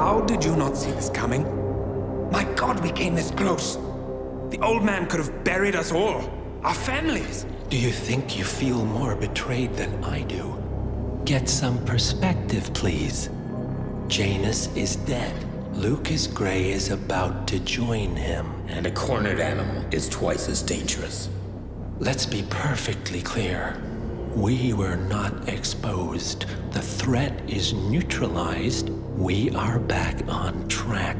How did you not see this coming? My God, we came this close. The old man could have buried us all. Our families. Do you think you feel more betrayed than I do? Get some perspective, please. Janus is dead. Lucas Gray is about to join him. And a cornered animal is twice as dangerous. Let's be perfectly clear. We were not exposed. The threat is neutralized. We are back on track.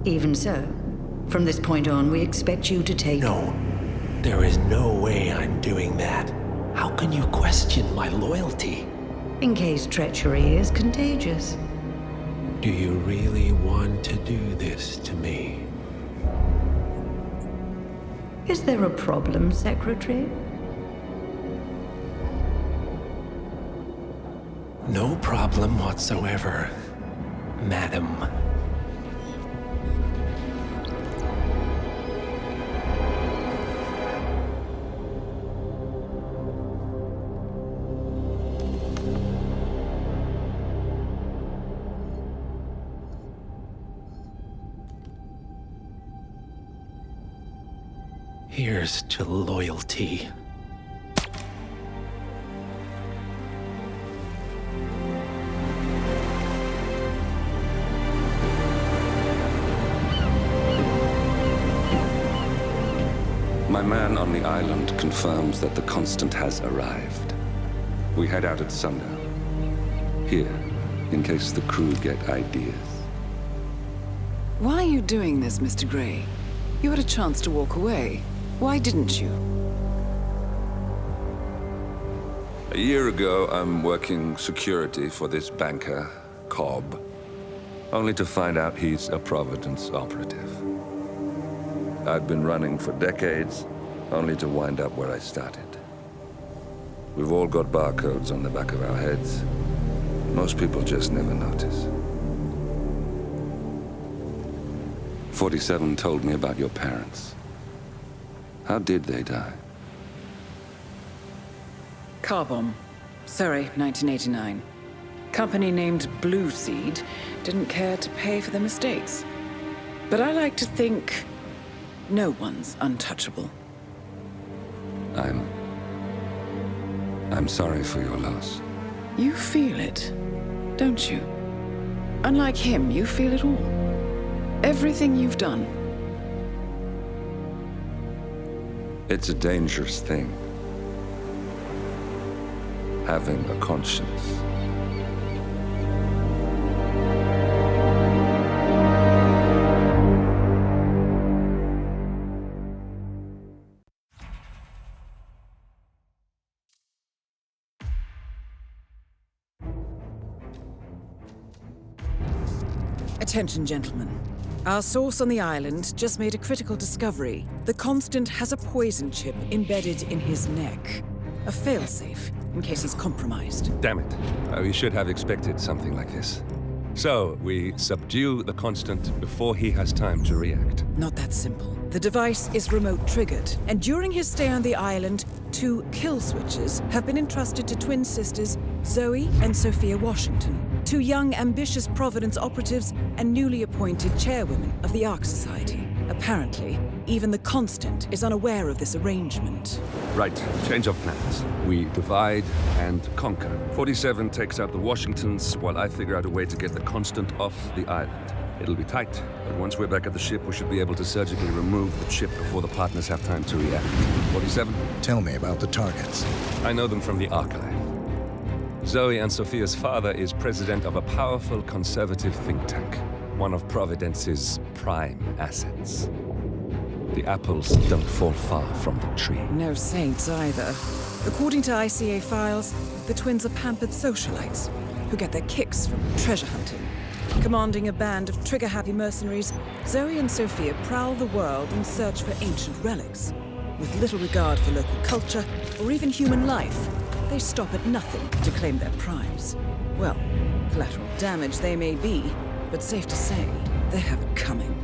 Even so, from this point on, we expect you to take... No, there is no way I'm doing that. How can you question my loyalty? In case treachery is contagious. Do you really want to do this to me? Is there a problem, Secretary? No problem whatsoever, Madam. Here's to loyalty. My man on the island confirms that the Constant has arrived. We head out at sundown. Here, in case the crew get ideas. Why are you doing this, Mr. Gray? You had a chance to walk away. Why didn't you? A year ago, I'm working security for this banker, Cobb, only to find out he's a Providence operative. I'd been running for decades, only to wind up where I started. We've all got barcodes on the back of our heads. Most people just never notice. 47 told me about your parents. How did they die? Car bomb. Surrey, 1989. Company named Blue Seed didn't care to pay for the mistakes. But I like to think no one's untouchable. I'm sorry for your loss. You feel it, don't you? Unlike him, you feel it all. Everything you've done. It's a dangerous thing. Having a conscience. Attention, gentlemen. Our source on the island just made a critical discovery. The Constant has a poison chip embedded in his neck. A failsafe, in case he's compromised. Damn it. We should have expected something like this. So, we subdue the Constant before he has time to react. Not that simple. The device is remote-triggered, and during his stay on the island, 2 kill switches have been entrusted to twin sisters Zoe and Sophia Washington, 2 young, ambitious Providence operatives and newly appointed chairwomen of the Ark Society. Apparently, even the Constant is unaware of this arrangement. Right, change of plans. We divide and conquer. 47 takes out the Washingtons, while I figure out a way to get the Constant off the island. It'll be tight, but once we're back at the ship, we should be able to surgically remove the chip before the partners have time to react. 47? Tell me about the targets. I know them from the archive. Zoe and Sophia's father is president of a powerful conservative think tank, one of Providence's prime assets. The apples don't fall far from the tree. No saints either. According to ICA files, the twins are pampered socialites who get their kicks from treasure hunting. Commanding a band of trigger-happy mercenaries, Zoe and Sophia prowl the world in search for ancient relics. With little regard for local culture or even human life, they stop at nothing to claim their prize. Well, collateral damage they may be, but safe to say, they have it coming.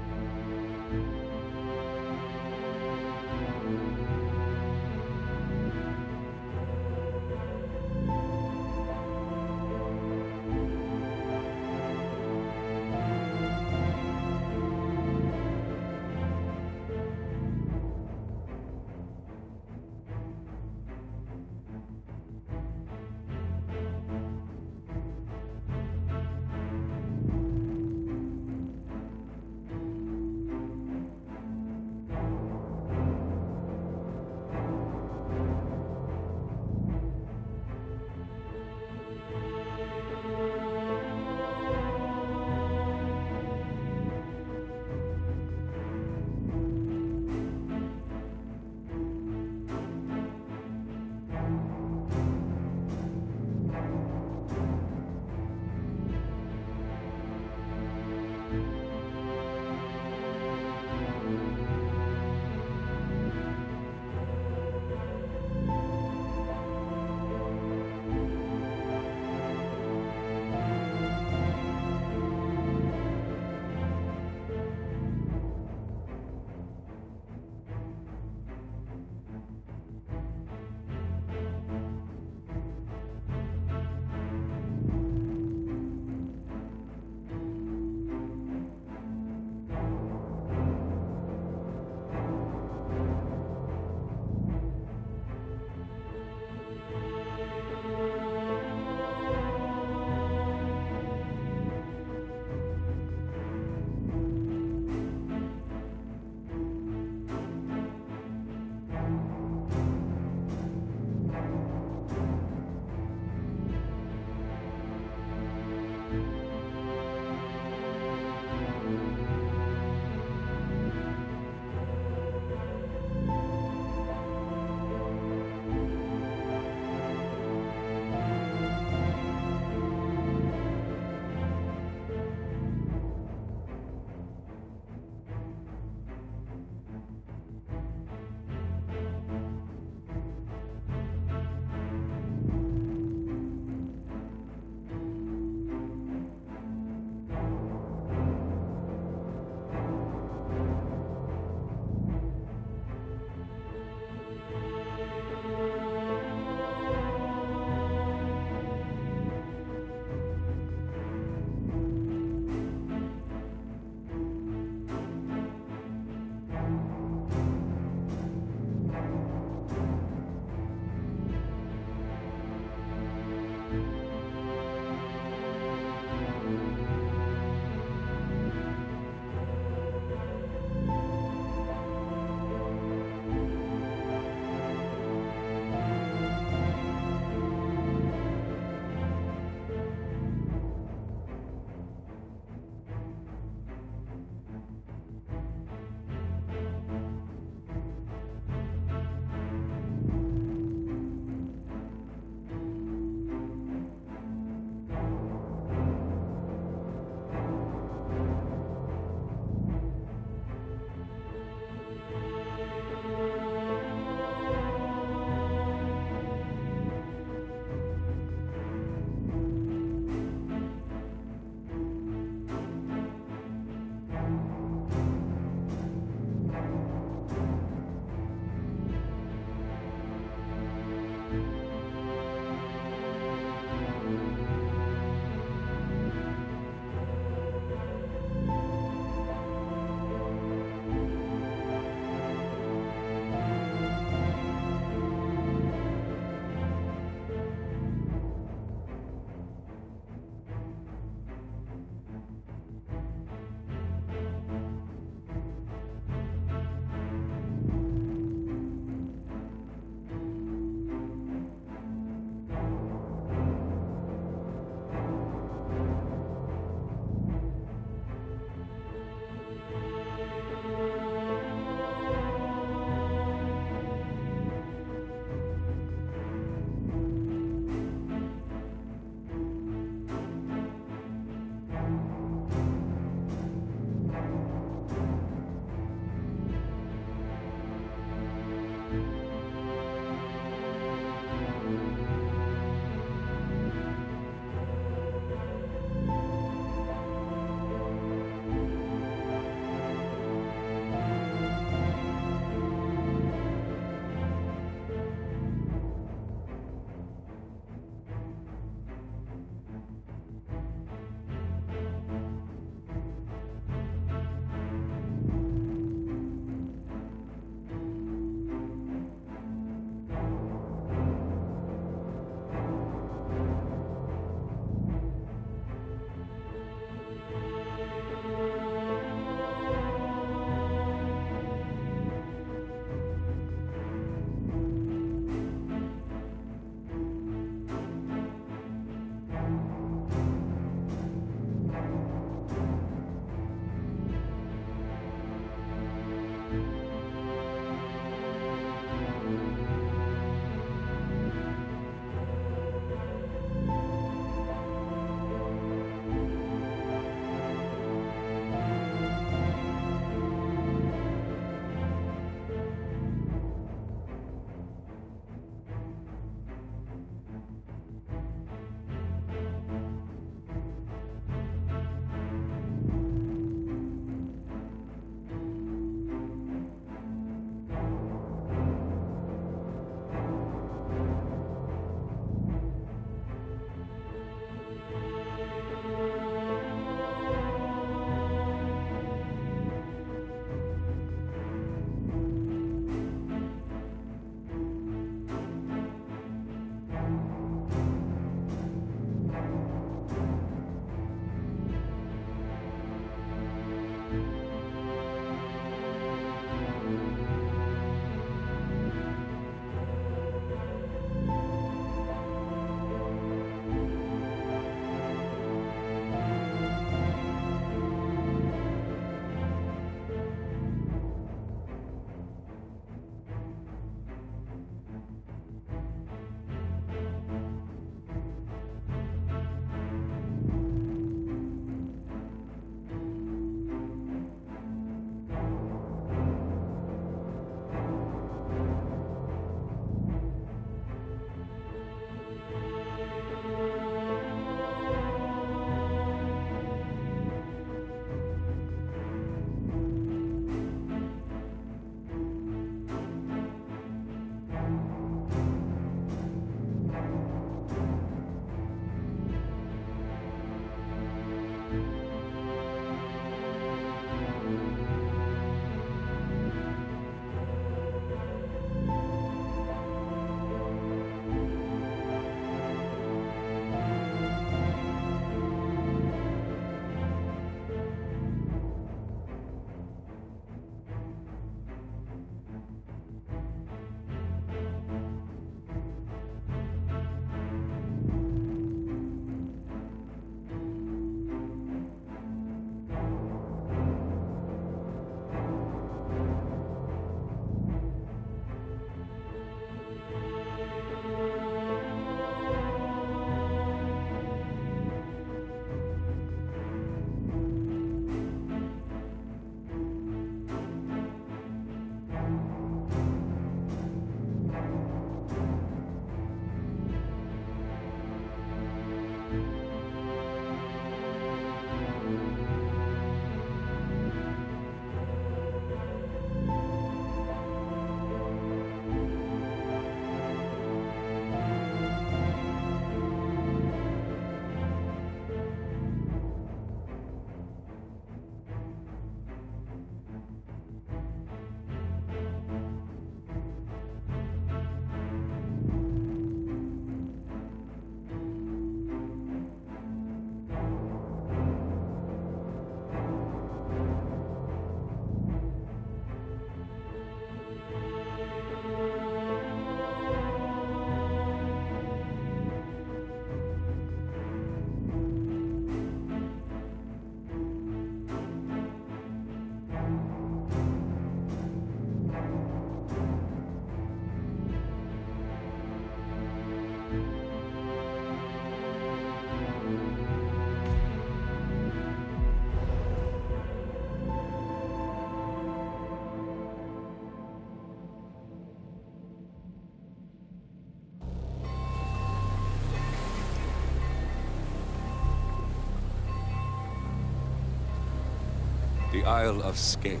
The Isle of Sgail,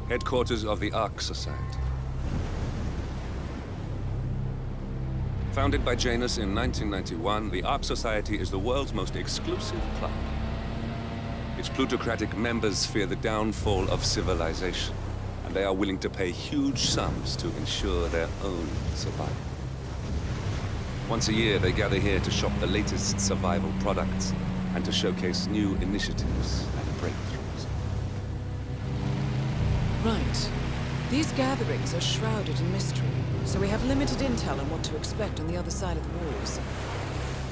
headquarters of the Ark Society. Founded by Janus in 1991, the Ark Society is the world's most exclusive club. Its plutocratic members fear the downfall of civilization, and they are willing to pay huge sums to ensure their own survival. Once a year, they gather here to shop the latest survival products and to showcase new initiatives and breakthroughs. Right. These gatherings are shrouded in mystery, so we have limited intel on what to expect on the other side of the walls.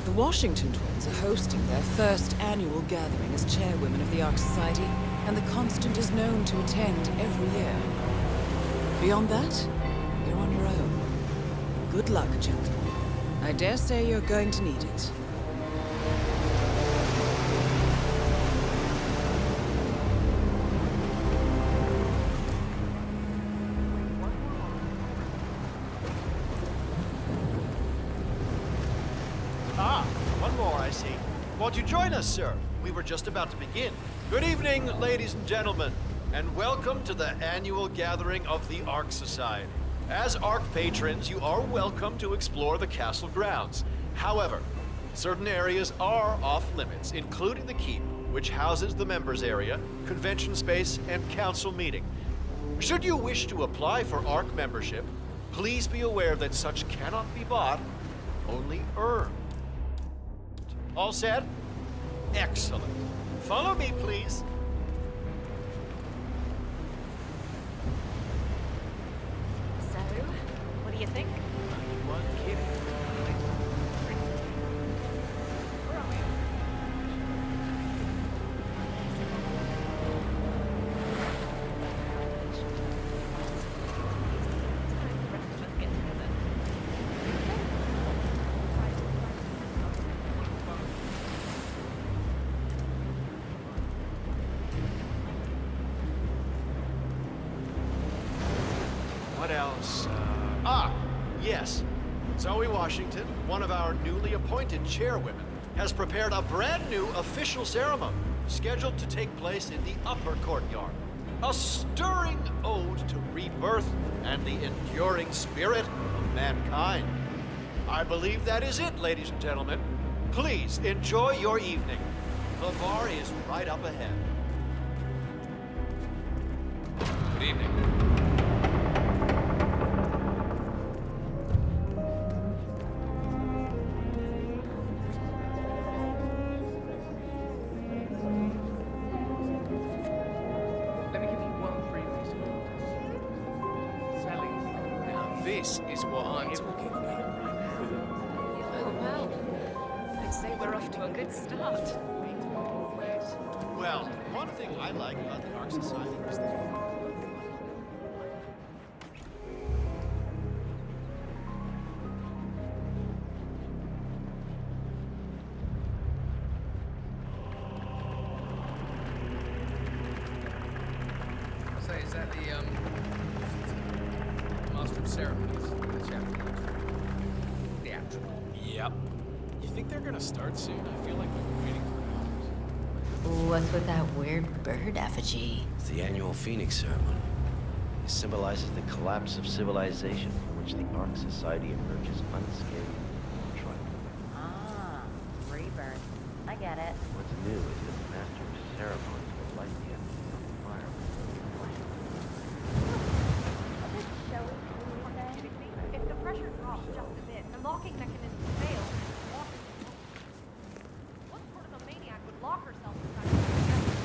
The Washington twins are hosting their first annual gathering as chairwomen of the Ark Society, and the Constant is known to attend every year. Beyond that, you're on your own. Good luck, gentlemen. I dare say you're going to need it. One more, I see. Won't you join us, sir? We were just about to begin. Good evening, ladies and gentlemen, and welcome to the annual gathering of the Ark Society. As Ark patrons, you are welcome to explore the castle grounds. However, certain areas are off limits, including the keep, which houses the members area, convention space, and council meeting. Should you wish to apply for Ark membership, please be aware that such cannot be bought, only earned. All set? Excellent. Follow me, please. So, what do you think? One kidding. What else? Yes. Zoe Washington, one of our newly appointed chairwomen, has prepared a brand new official ceremony scheduled to take place in the upper courtyard. A stirring ode to rebirth and the enduring spirit of mankind. I believe that is it, ladies and gentlemen. Please enjoy your evening. The bar is right up ahead. Good evening. This is what I'm talking about. Oh, well. I'd say we're off to a good start. Well, one thing I like about the Ark Society is that... So is that the Master of Ceremonies? The chapter? Theatrical. Yep. You think they're gonna start soon? I feel like we've been waiting for hours. What's with that weird bird effigy? It's the annual Phoenix ceremony. It symbolizes the collapse of civilization from which the Ark Society emerges unscathed and triumphant. Ah, rebirth. I get it. What's new is that the Master of Ceremonies will light the effigy on fire with the flame. If the pressure drops just a bit, the locking mechanism fails. What sort of a maniac would lock herself inside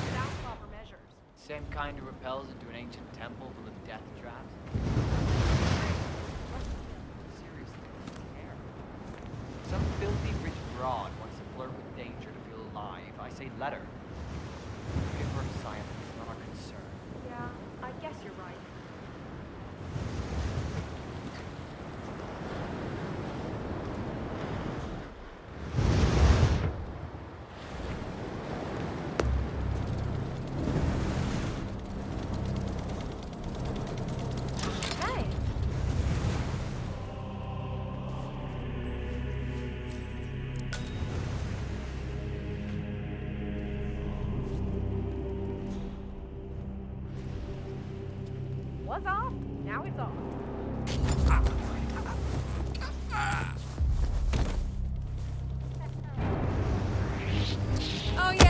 without proper measures? Same kind who repels into an ancient temple full of death traps. Seriously, care. Some filthy rich broad wants to flirt with danger to feel alive. I say let her. Give her silence, not our concern. Yeah, I guess you're right. was off, now it's on. Oh, yeah.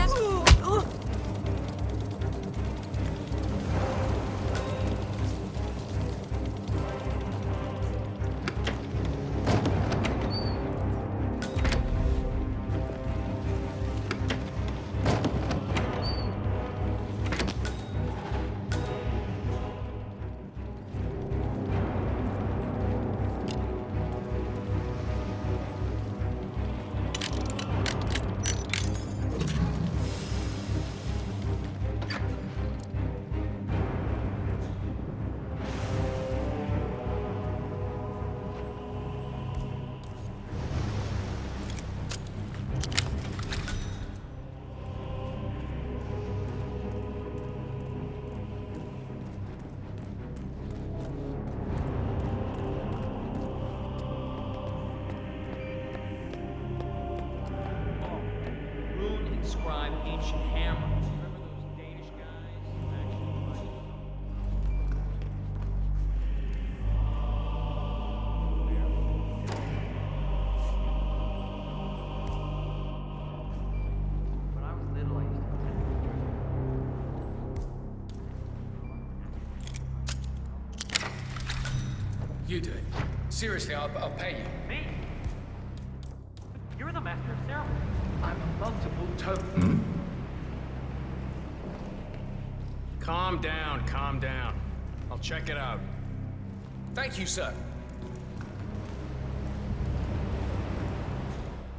Inscribed ancient hammer. Remember those Danish guys? When I was little, I used to pretend to You do it. Seriously, I'll pay you. Me? You're the master of ceremony. I'm a multiple token. Calm down, calm down. I'll check it out. Thank you, sir.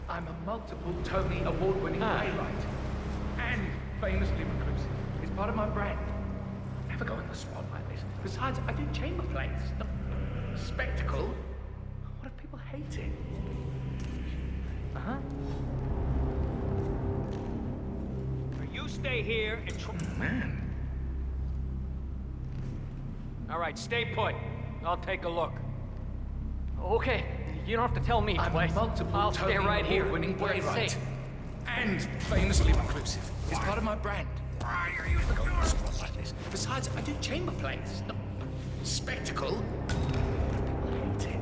I'm a multiple Tony award-winning playwright. And famously reclusive. It's part of my brand. Never go in the spotlight like this. Besides, I do chamber plays. Spectacle. What if people hate it? Uh-huh. You stay here and try. Man. All right, stay put. I'll take a look. Okay, you don't have to tell me twice. I'll stay right here. Winning Where it's playwright. safe. And famously reclusive. It's part of my brand. Why are you going on a spot like this? Besides, I do chamber plays. Spectacle. People hate it.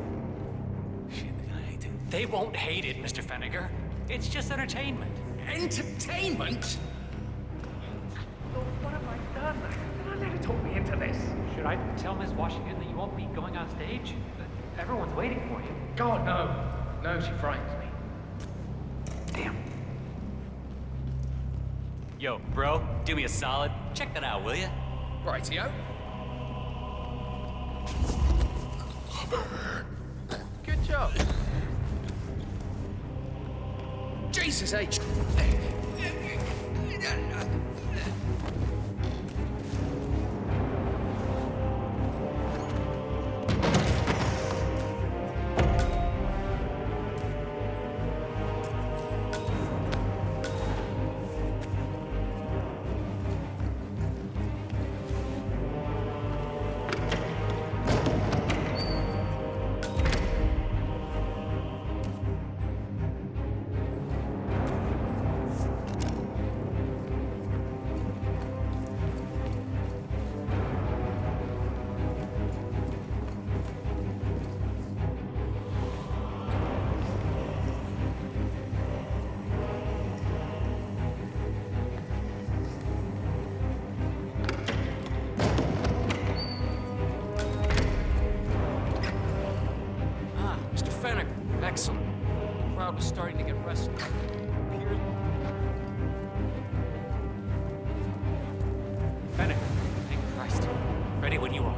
Shit, they're gonna hate it. They won't hate it, Mr. Fenniger. It's just entertainment. Entertainment? So what have I done? Did I let her talk me into this? Should I tell Miss Washington that you won't be going on stage? Everyone's waiting for you. God, no. No, she frightens me. Damn. Yo, bro, do me a solid. Check that out, will ya? Rightio. Good job. Jesus H. Excellent. The crowd was starting to get restless. Fenniger, thank Christ. Ready when you are.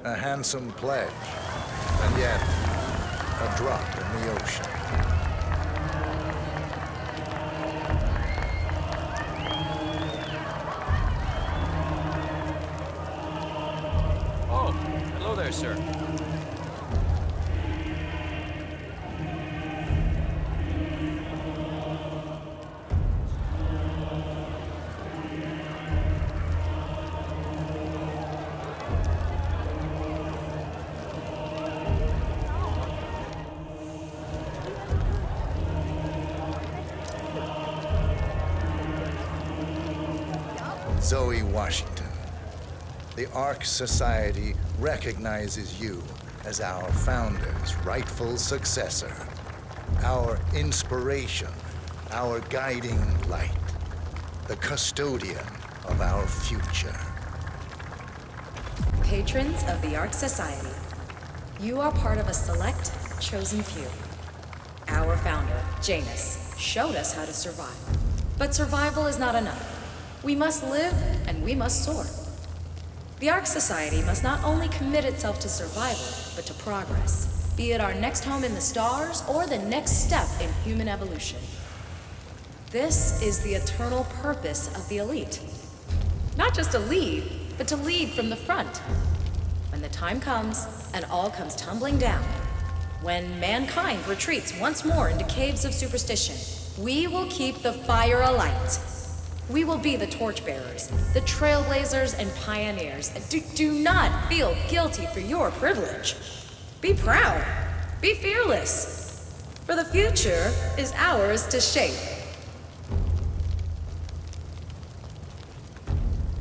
A handsome pledge, and yet a drop in the ocean. Oh, honor, sir. Zoe Washington, the Ark Society recognizes you as our founder's rightful successor, our inspiration, our guiding light, the custodian of our future. Patrons of the Ark Society, you are part of a select, chosen few. Our founder, Janus, showed us how to survive. But survival is not enough. We must live, and we must soar. The Ark Society must not only commit itself to survival, but to progress, be it our next home in the stars or the next step in human evolution. This is the eternal purpose of the elite. Not just to lead, but to lead from the front. When the time comes, and all comes tumbling down, when mankind retreats once more into caves of superstition, we will keep the fire alight. We will be the torchbearers, the trailblazers and pioneers. Do not feel guilty for your privilege. Be proud. Be fearless. For the future is ours to shape.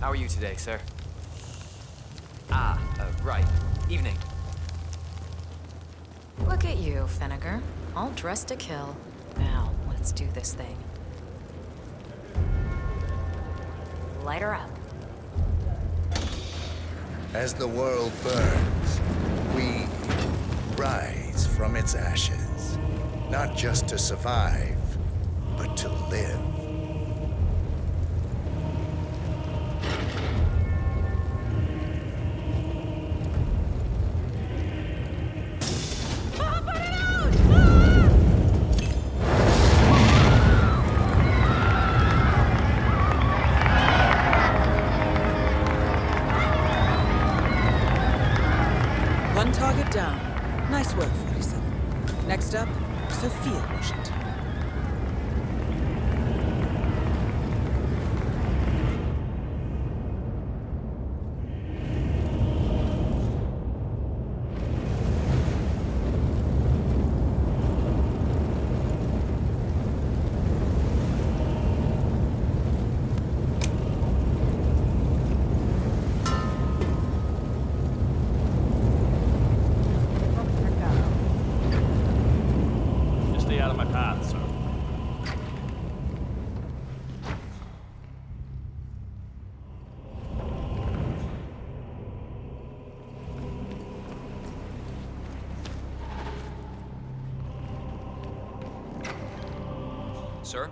How are you today, sir? Right. Evening. Look at you, Finnegar. All dressed to kill. Now, let's do this thing. Light her up. As the world burns, we rise from its ashes, not just to survive, but to live. One target down. Nice work, 47. Next up, Sophia Washington. Stay out of my path, sir. Sir?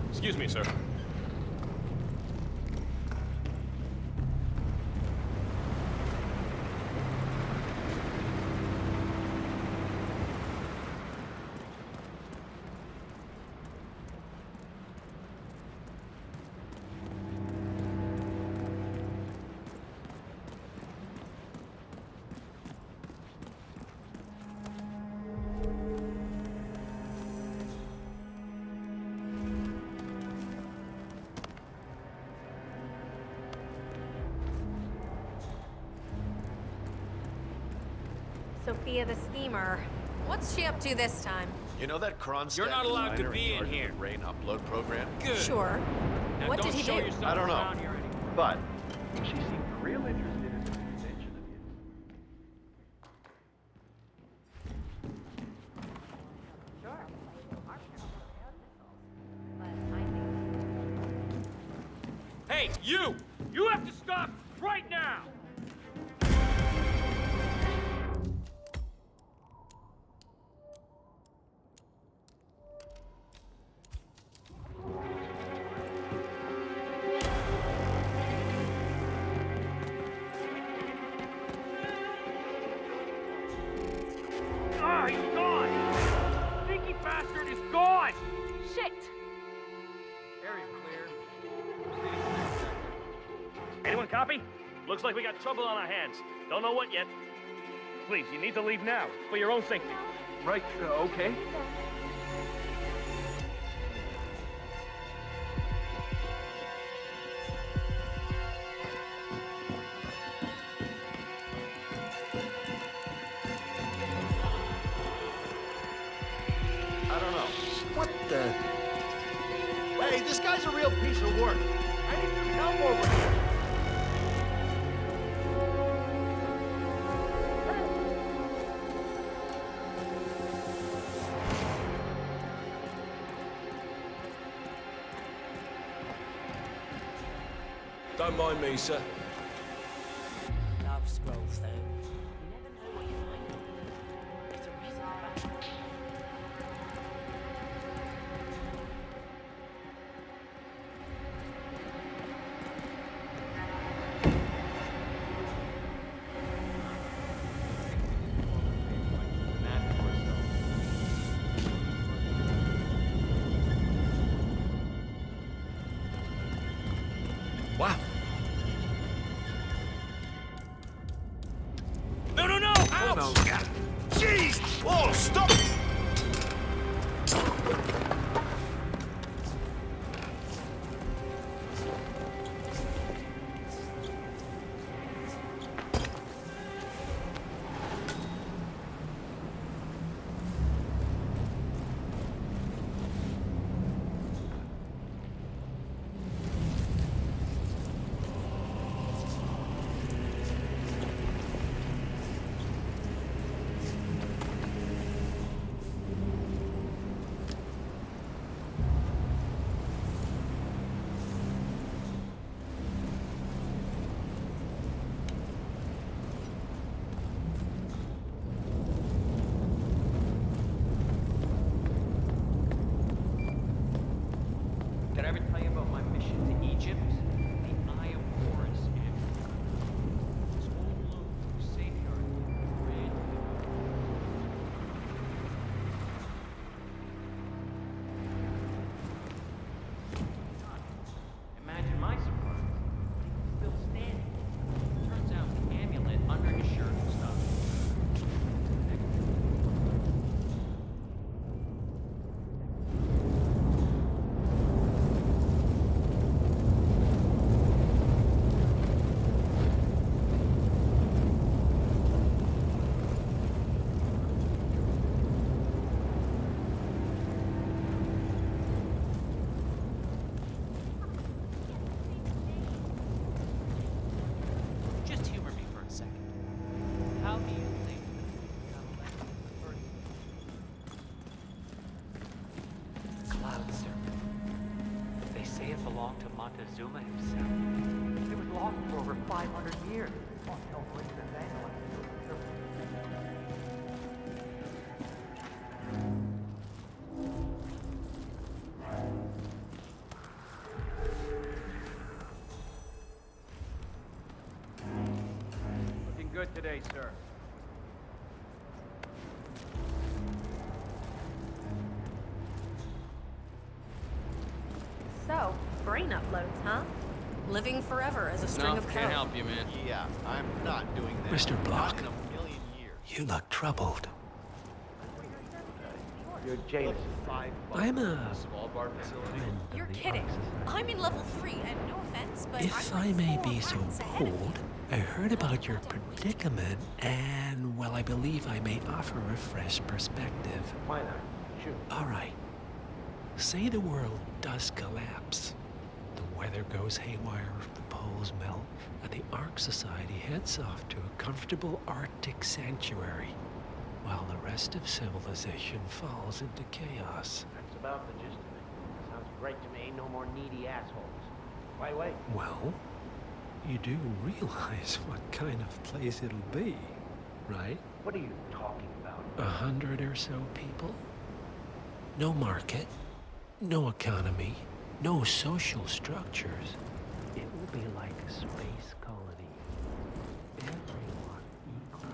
Excuse me, sir. Sophia the schemer. What's she up to this time? You know that Kronstadt You're not allowed to designer be in charge of here. the Rain upload program? Good. Sure. Now What don't did he show do? yourself I don't know. around here anymore. But she seemed real interested in this invention of his. Hey, you! You have to stop right now! Ah, he's gone! Sneaky bastard is gone! Shit! Area clear. Anyone copy? Looks like we got trouble on our hands. Don't know what yet. Please, you need to leave now, for your own safety. Right, okay. I don't know. What the? Hey, this guy's a real piece of work. I need some help over here. Don't mind me, sir. Love scrolls, though. You never know what you find. It's a reason back. Wow. No, no, no! Ouch! Jeez! Whoa, stop! Did I ever tell you about my mission to Egypt? The Eye of Horus scam. This old loop safeguard ran. Imagine my surprise. He was still standing. Turns out the amulet under his shirt and stuff. Just humor me for a second. How do you think Cloud Serpent? They say it belonged to Montezuma himself. It was lost for over 500 years. Looking good today, sir. So, brain uploads, huh? Living forever as a string No, of code. can't help you, man. Yeah, I'm not doing that. Mr. Block. Not in a million years. You look troubled. You're Janus. I'm a... Small bar facility. You're kidding. I'm in level 3, and no offense, but If I'm I like may 4 be so ranks ahead of you. bold, I heard about your predicament, and, well, I believe I may offer a fresh perspective. Why not? Shoot. All right. Say the world does collapse. The weather goes haywire, the poles melt, and the Ark Society heads off to a comfortable Arctic sanctuary, while the rest of civilization falls into chaos. That's about the gist of it. Sounds great to me. No more needy assholes. Why wait? Well, you do realize what kind of place it'll be, right? What are you talking about? 100 or so people? No market, no economy, no social structures. It will be like a space colony. Everyone equal.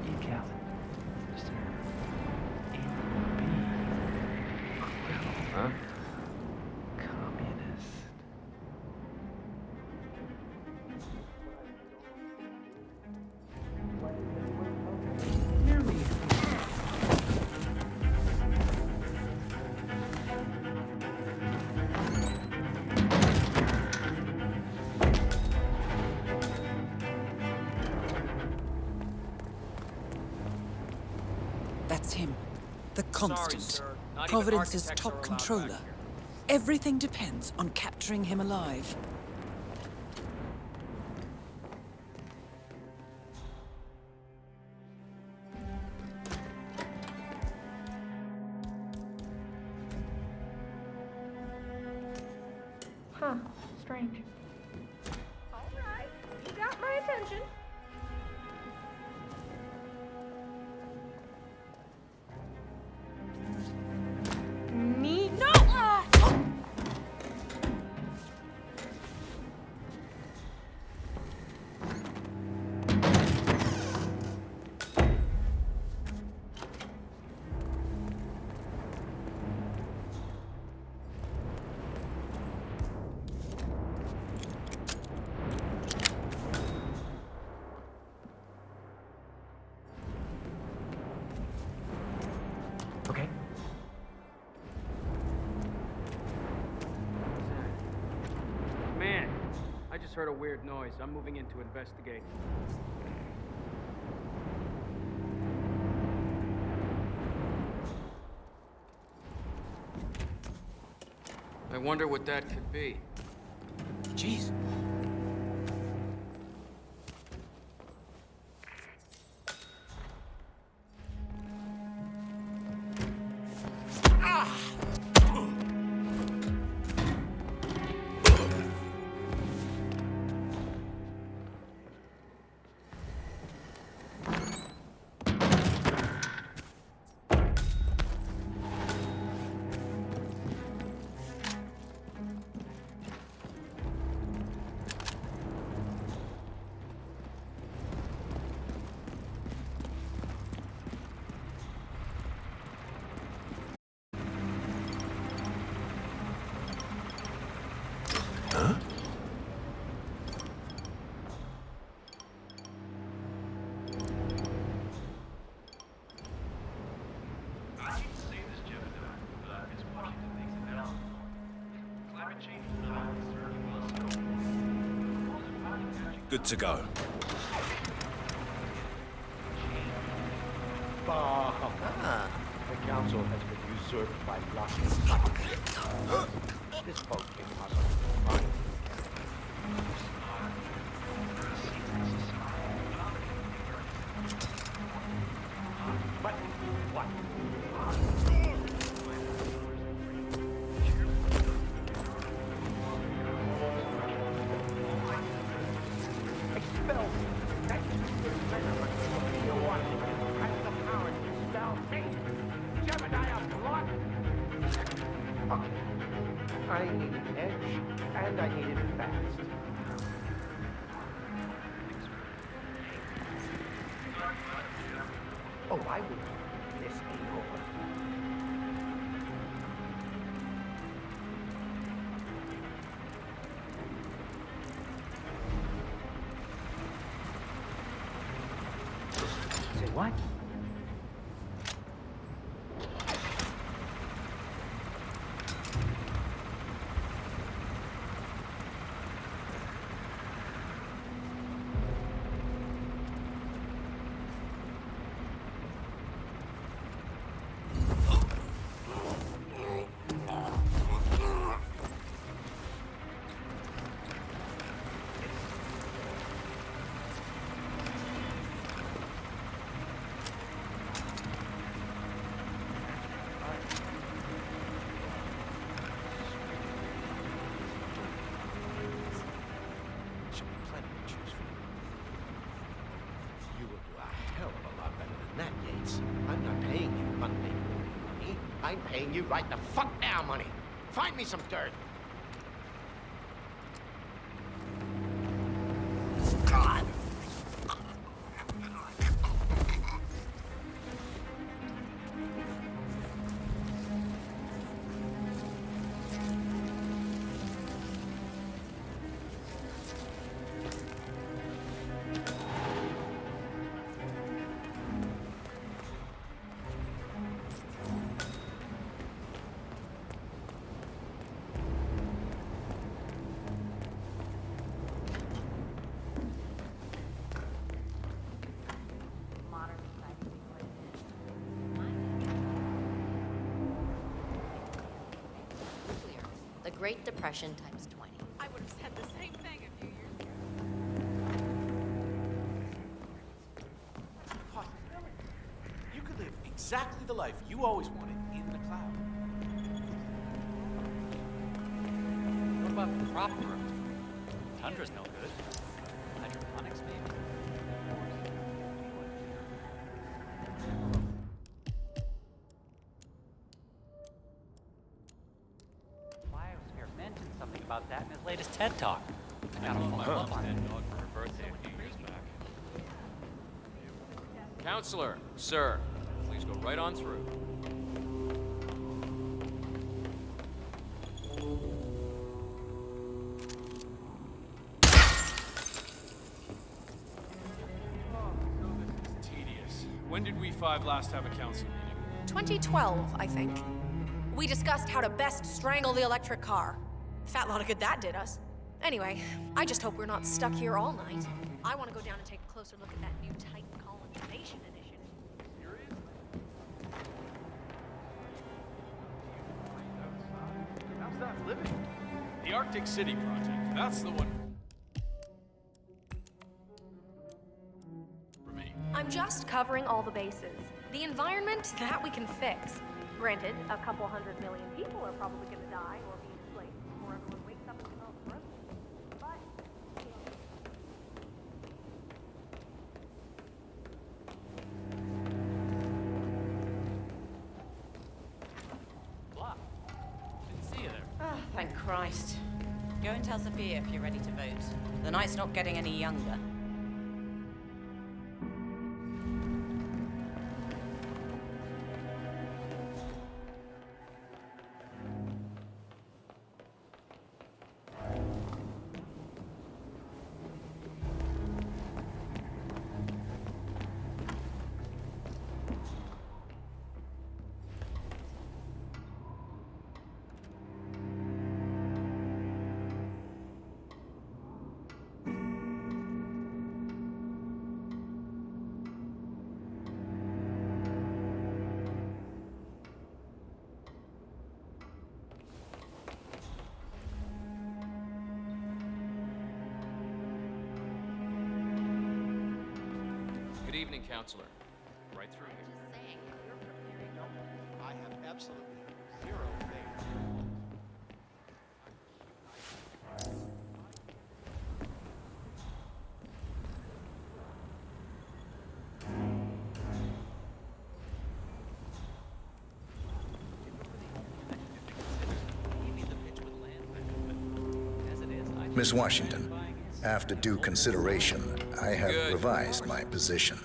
You got it, sir. It will be Huh? communist. That's him. The Constant. sir. Not even Providence's architects are top allowed controller. back here. Everything depends on capturing him alive. Huh. Strange. All right. You got my attention. Me? No! Okay. Man, I just heard a weird noise. I'm moving in to investigate. I wonder what that could be. Jeez. Good to go. Ah. The council has been usurped by Lockheed. This boat came from us. But what? Expel me. That's the you're watching. I have the power to expel me. Jebediah blood. Okay. I need an edge, and I need it fast. Oh, I will. This ain't over. Since What? Should be plenty to choose from. You will do a hell of a lot better than that, Yates. I'm not paying you money. I'm paying you right the fuck now money. Find me some dirt. God. The Great Depression times 20. I would have said the same thing a few years ago. What? You could live exactly the life you always wanted in the cloud. What about the crop growth? Tundra's no good. Hydroponics, maybe. Biosphere mentioned something about that in his latest TED Talk. I gotta follow up on it. Dog for her birthday a few years back. Counselor, sir, please go right on through. Tedious. When did we five last have a council meeting? 2012, I think. We discussed how to best strangle the electric car. Fat lot of good that did us. Anyway, I just hope we're not stuck here all night. I want to go down and take a closer look at that new Titan colonization initiative. How's that living? The Arctic City Project. That's the one for me. I'm just covering all the bases. The environment, that we can fix. Granted, a couple 100 million people are probably going to die or be displaced before everyone wakes up and smells gross. But, Blah. Didn't see you there. Oh, thank Christ. Go and tell Sophia if you're ready to vote. The night's not getting any younger. Good evening, Counselor. Right through here. I have absolutely zero faith. Miss Washington, after due consideration, I have revised my position.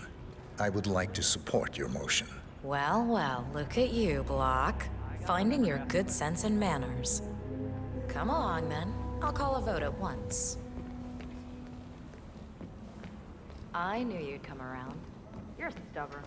I would like to support your motion. Well, well, look at you, Block. Finding your good sense and manners. Come along, then. I'll call a vote at once. I knew you'd come around. You're stubborn.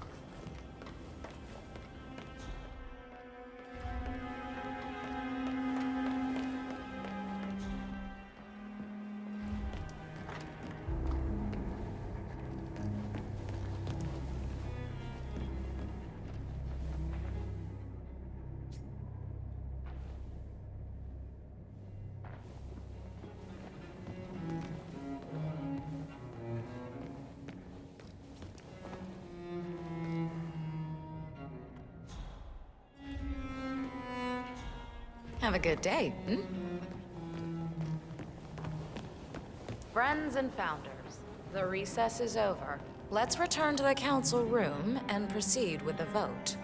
Have a good day, hmm? Friends and founders, the recess is over. Let's return to the council room and proceed with the vote.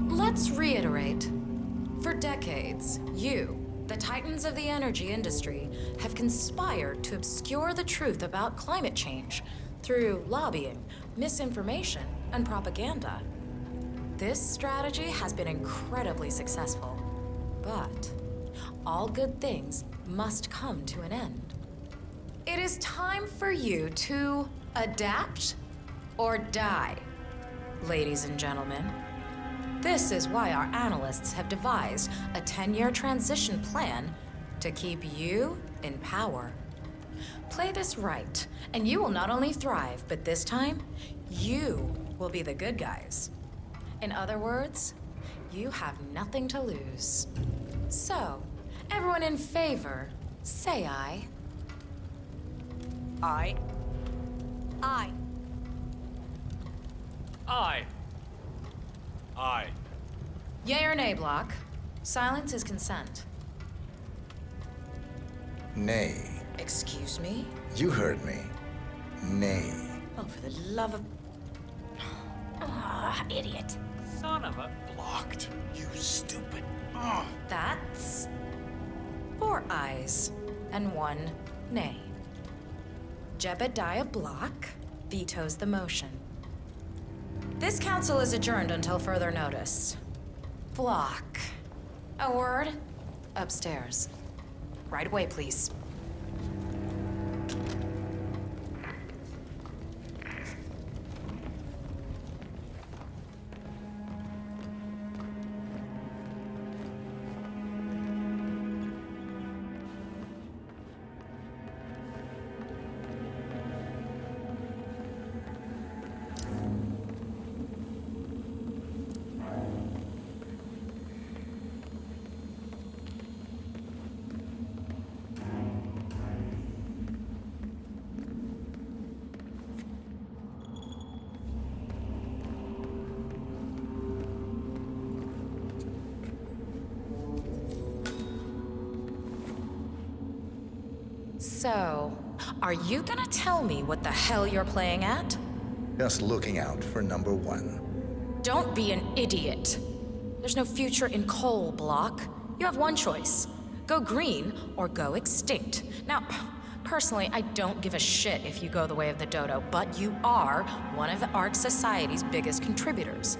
Let's reiterate. For decades, you, the titans of the energy industry, have conspired to obscure the truth about climate change through lobbying, misinformation, and propaganda. This strategy has been incredibly successful, but all good things must come to an end. It is time for you to adapt or die, ladies and gentlemen. This is why our analysts have devised a 10-year transition plan to keep you in power. Play this right, and you will not only thrive, but this time, you will be the good guys. In other words, you have nothing to lose. So, everyone in favor, say aye. Aye. Aye. Aye. Aye. Yea or nay, Block? Silence is consent. Nay. Excuse me? You heard me. Nay. Oh, for the love of... Ah, idiot. Son of a... Blocked. You stupid. Ugh. That's 4 ayes and 1 nay. Jebediah Block vetoes the motion. This council is adjourned until further notice. Block. A word? Upstairs. Right away, please. So, are you gonna tell me what the hell you're playing at? Just looking out for number 1. Don't be an idiot. There's no future in coal, Block. You have one choice. Go green or go extinct. Now, personally, I don't give a shit if you go the way of the dodo, but you are one of the Ark Society's biggest contributors.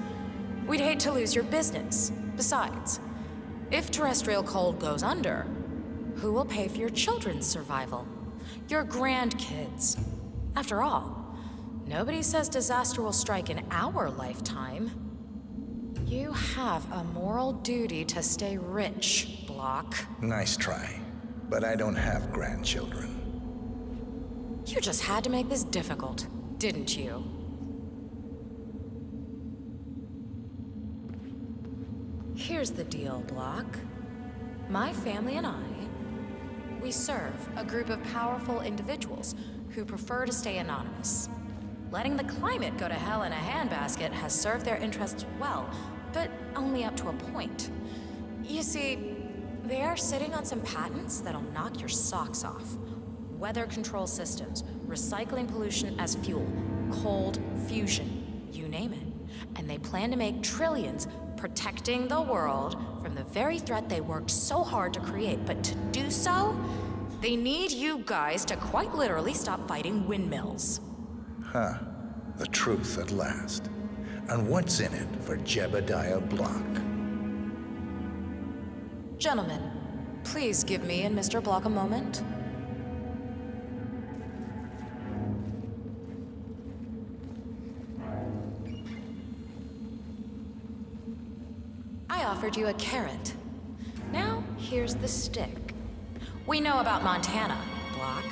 We'd hate to lose your business. Besides, if terrestrial coal goes under, who will pay for your children's survival? Your grandkids. After all, nobody says disaster will strike in our lifetime. You have a moral duty to stay rich, Block. Nice try. But I don't have grandchildren. You just had to make this difficult, didn't you? Here's the deal, Block. My family and I, We serve a group of powerful individuals who prefer to stay anonymous. Letting the climate go to hell in a handbasket has served their interests well, but only up to a point. You see, they are sitting on some patents that'll knock your socks off. Weather control systems, recycling pollution as fuel, cold fusion, you name it. And they plan to make trillions protecting the world from the very threat they worked so hard to create. But to do so, they need you guys to quite literally stop fighting windmills. Huh. The truth at last. And what's in it for Jebediah Block? Gentlemen, please give me and Mr. Block a moment. I offered you a carrot. Now, here's the stick. We know about Montana, Block.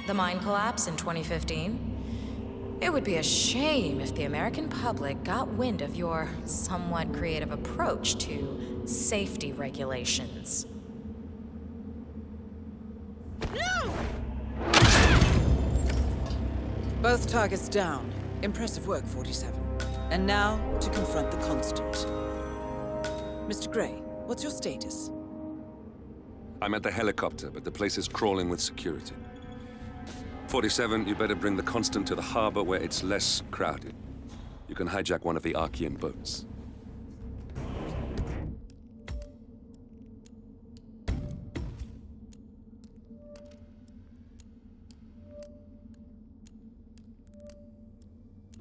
The mine collapse in 2015. It would be a shame if the American public got wind of your somewhat creative approach to safety regulations. Both targets down. Impressive work, 47. And now, to confront the Constant. Mr. Gray, what's your status? I'm at the helicopter, but the place is crawling with security. 47, you better bring the Constant to the harbor where it's less crowded. You can hijack one of the Archean boats.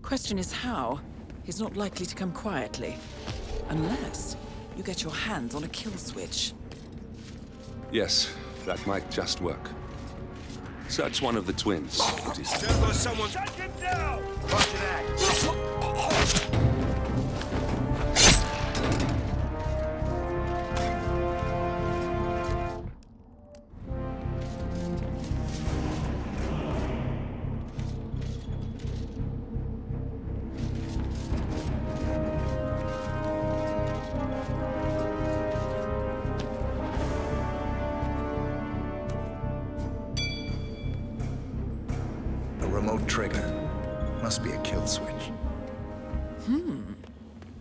Question is how? He's not likely to come quietly. Unless you get your hands on a kill switch. Yes, that might just work. Search one of the twins. There goes someone. Shut him down! Roger that. Remote trigger. Must be a kill switch.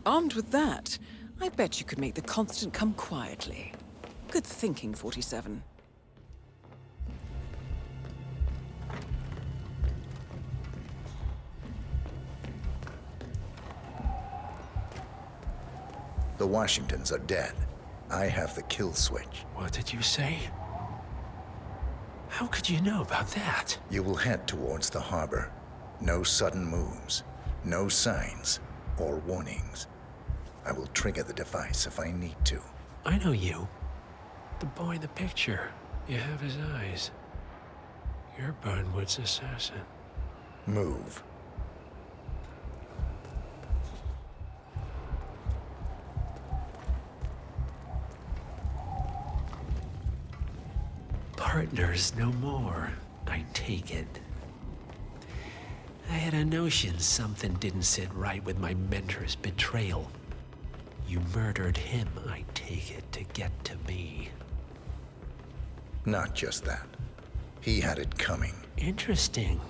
Armed with that, I bet you could make the Constant come quietly. Good thinking, 47. The Washingtons are dead. I have the kill switch. What did you say? How could you know about that? You will head towards the harbor. No sudden moves, no signs or warnings. I will trigger the device if I need to. I know you. The boy in the picture. You have his eyes. You're Burnwood's assassin. Move. Partners no more, I take it. I had a notion something didn't sit right with my mentor's betrayal. You murdered him, I take it, to get to me. Not just that. He had it coming. Interesting.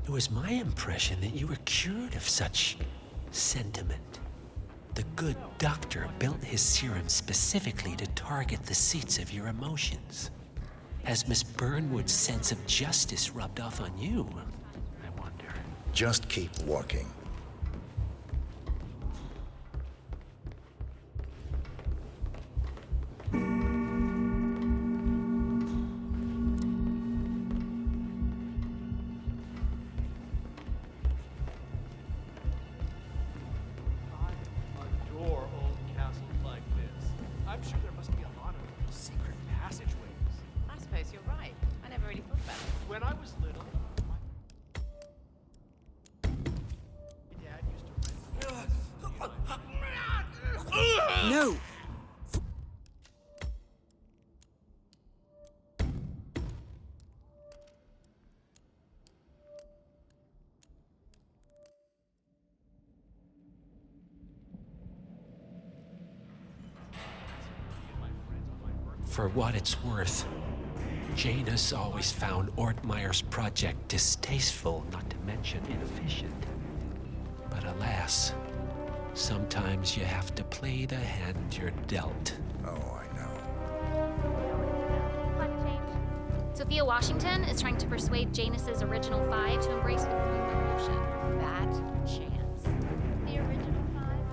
It was my impression that you were cured of such sentiment. The good doctor built his serum specifically to target the seats of your emotions. Has Miss Burnwood's sense of justice rubbed off on you? I wonder. Just keep walking. I'm sure there must be a lot of secret passageways. I suppose you're right. I never really thought about it. When I was little, my dad used to No! For what it's worth, Janus always found Ortmeyer's project distasteful, not to mention inefficient. But alas, sometimes you have to play the hand you're dealt. Oh, I know. Climate change. Sophia Washington is trying to persuade Janus's original five to embrace the green revolution. That chance. The original five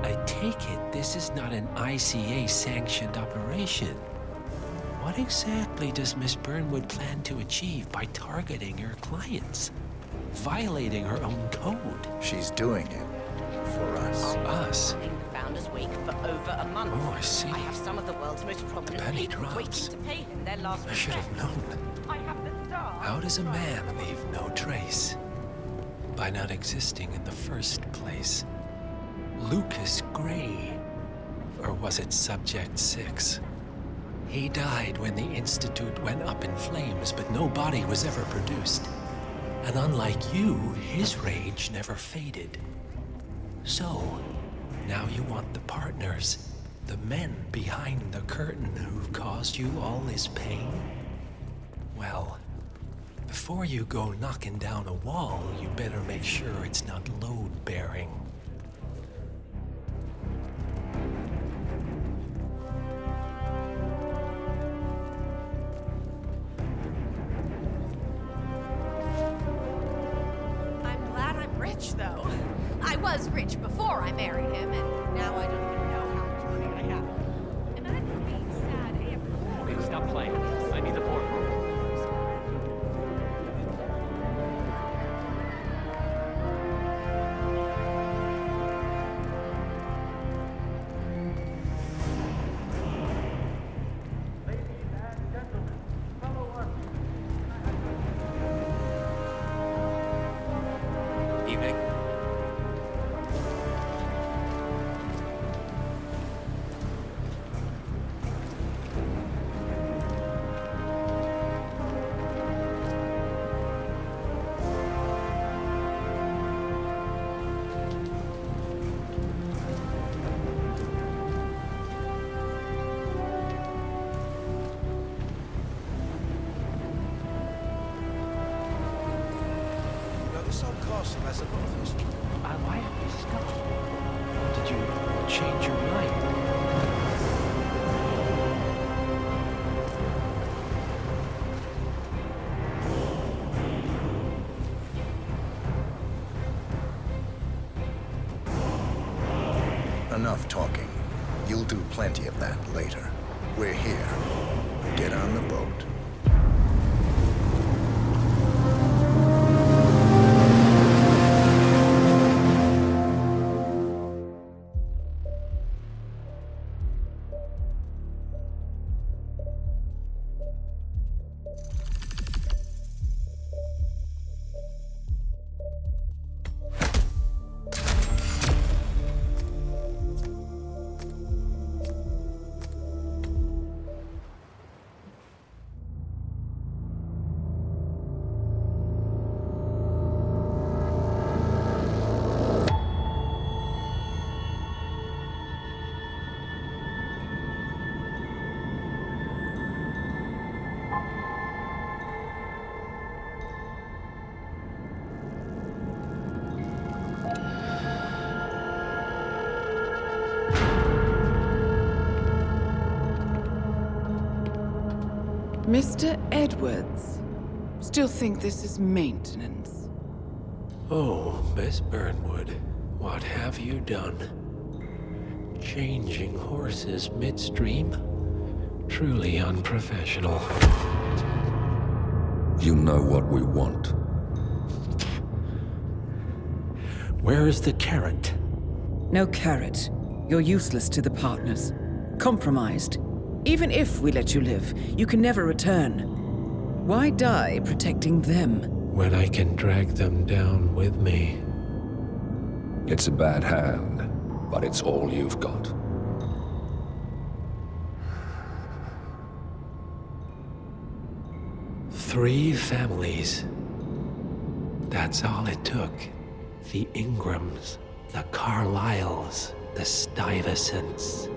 I take it this is not an ICA-sanctioned operation. What exactly does Miss Burnwood plan to achieve by targeting her clients? Violating her own code? She's doing it for us. Us? Running the Founders Week for over a month. Oh, I see. I have some of the world's most prominent penny people drops. waiting to pay him their last I should have respects. known. I have the star. How does a man leave no trace? By not existing in the first place. Lucas Gray. Or was it Subject 6? He died when the Institute went up in flames, but no body was ever produced. And unlike you, his rage never faded. So, now you want the partners, the men behind the curtain who've caused you all this pain? Well, before you go knocking down a wall, you better make sure it's not load-bearing. I'm glad I'm rich, though. I was rich before I married him, and now I don't even know how much money I have. Imagine being sad every Okay, stop playing. I need the boardroom. Evening. Now, this old castle has a lot of history. Why have you stopped? Did you change your mind? Enough talking. You'll do plenty of that later. We're here. Get on the boat. Mr. Edwards, still think this is maintenance? Oh, Miss Burnwood, what have you done? Changing horses midstream? Truly unprofessional. You know what we want. Where is the carrot? No carrot. You're useless to the partners. Compromised. Even if we let you live, you can never return. Why die protecting them? When I can drag them down with me. It's a bad hand, but it's all you've got. 3 families. That's all it took. The Ingrams, the Carlyles, the Stuyvesants.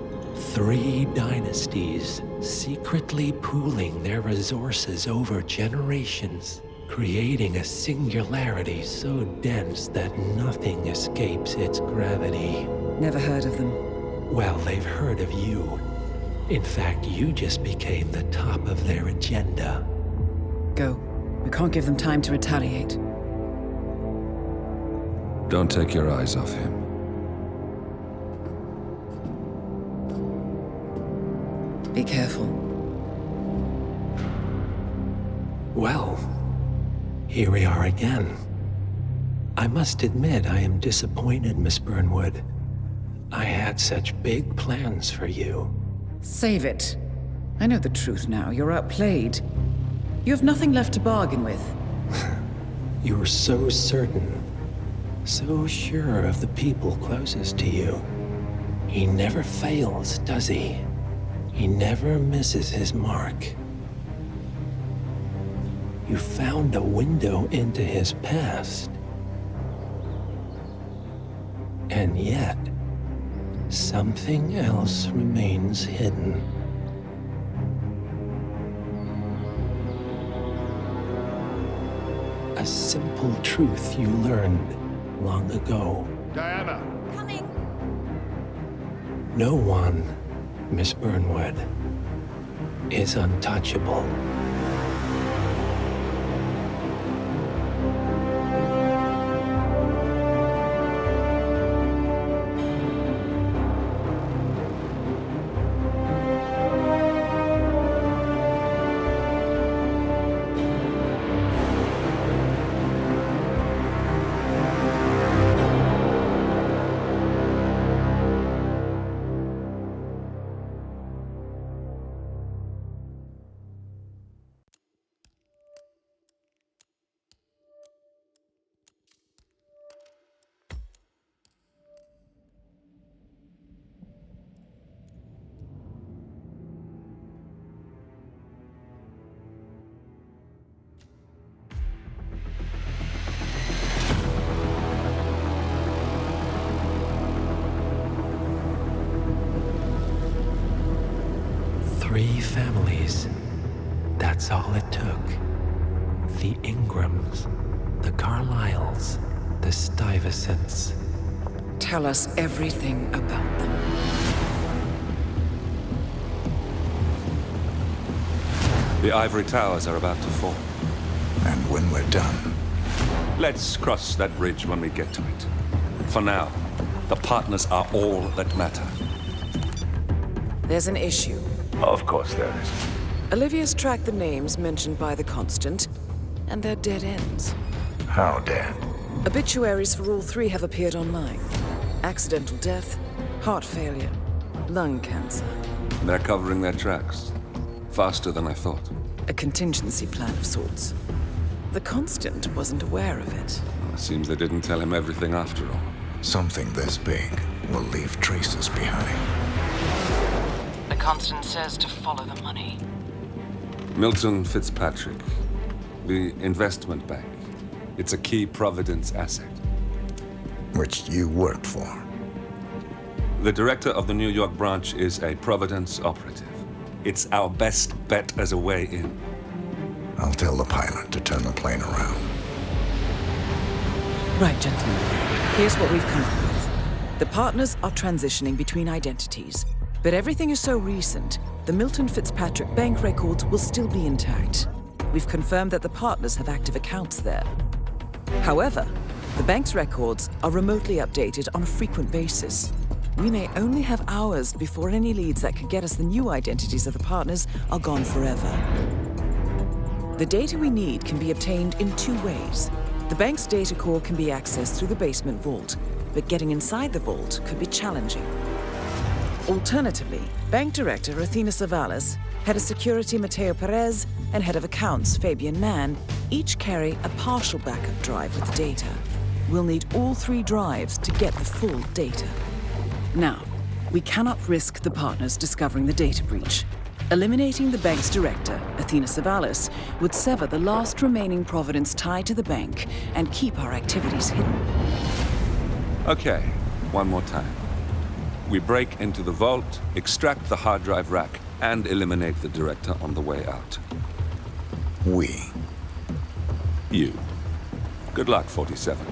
3 dynasties secretly pooling their resources over generations, creating a singularity so dense that nothing escapes its gravity. Never heard of them. Well, they've heard of you. In fact, you just became the top of their agenda. Go. We can't give them time to retaliate. Don't take your eyes off him. Be careful. Well, here we are again. I must admit I am disappointed, Miss Burnwood. I had such big plans for you. Save it. I know the truth now. You're outplayed. You have nothing left to bargain with. You're so certain. So sure of the people closest to you. He never fails, does he? He never misses his mark. You found a window into his past. And yet, something else remains hidden. A simple truth you learned long ago. Diana! Coming! No one, Miss Burnwood, is untouchable. Three families. That's all it took. The Ingrams, the Carlyles, the Stuyvesants. Tell us everything about them. The ivory towers are about to fall. And when we're done... Let's cross that bridge when we get to it. For now, the partners are all that matter. There's an issue. Of course there is. Olivia's tracked the names mentioned by the Constant, and they're dead ends. How dead? Obituaries for all 3 have appeared online. Accidental death, heart failure, lung cancer. They're covering their tracks. Faster than I thought. A contingency plan of sorts. The Constant wasn't aware of it. Well, it seems they didn't tell him everything after all. Something this big will leave traces behind. The Constant says to follow the money. Milton Fitzpatrick. The investment bank. It's a key Providence asset. Which you worked for. The director of the New York branch is a Providence operative. It's our best bet as a way in. I'll tell the pilot to turn the plane around. Right, gentlemen. Here's what we've come up with. The partners are transitioning between identities. But everything is so recent, the Milton Fitzpatrick bank records will still be intact. We've confirmed that the partners have active accounts there. However, the bank's records are remotely updated on a frequent basis. We may only have hours before any leads that could get us the new identities of the partners are gone forever. The data we need can be obtained in 2 ways. The bank's data core can be accessed through the basement vault, but getting inside the vault could be challenging. Alternatively, Bank Director Athena Savalas, Head of Security Mateo Perez, and Head of Accounts Fabian Mann each carry a partial backup drive with the data. We'll need all 3 drives to get the full data. Now, we cannot risk the partners discovering the data breach. Eliminating the bank's director, Athena Savalas, would sever the last remaining Providence tie to the bank and keep our activities hidden. Okay, one more time. We break into the vault, extract the hard drive rack, and eliminate the director on the way out. We. You. Good luck, 47.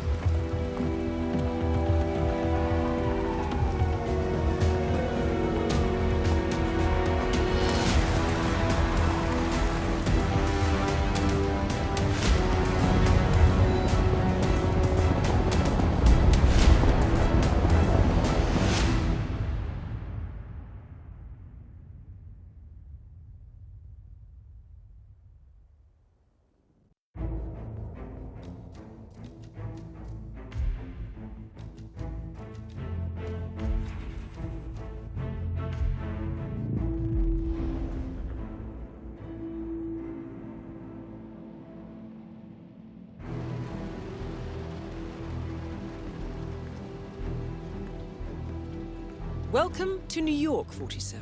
Welcome to New York, 47.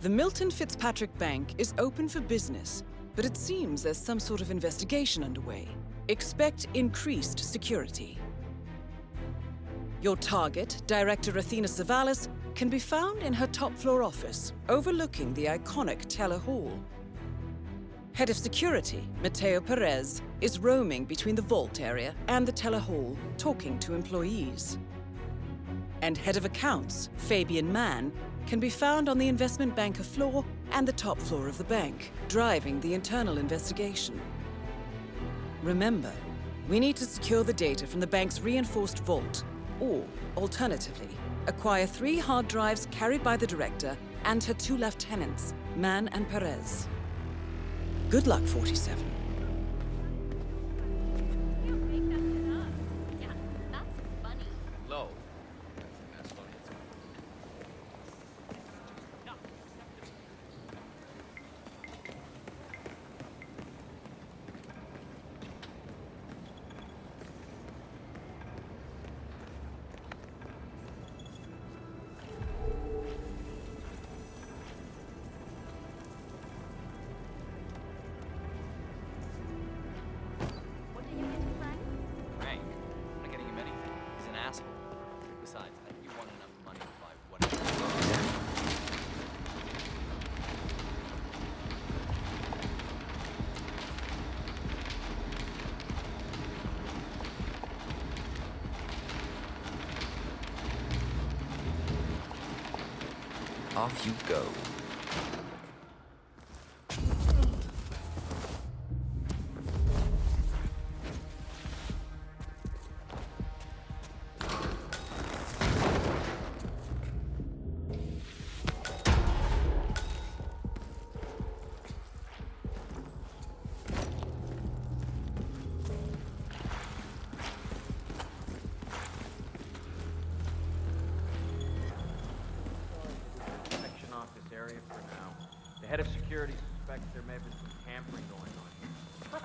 The Milton Fitzpatrick Bank is open for business, but it seems there's some sort of investigation underway. Expect increased security. Your target, Director Athena Savalas, can be found in her top-floor office, overlooking the iconic Teller Hall. Head of Security, Mateo Perez, is roaming between the vault area and the Teller Hall, talking to employees. And Head of Accounts, Fabian Mann, can be found on the investment banker floor and the top floor of the bank, driving the internal investigation. Remember, we need to secure the data from the bank's reinforced vault, or, alternatively, acquire 3 hard drives carried by the director and her 2 lieutenants, Mann and Perez. Good luck, 47. Low. Frank, I'm not getting him anything. He's an asshole. Besides, you want enough money to buy whatever you want. Off you go. Section off this area for now. The head of security suspects there may have been some tampering going on here. But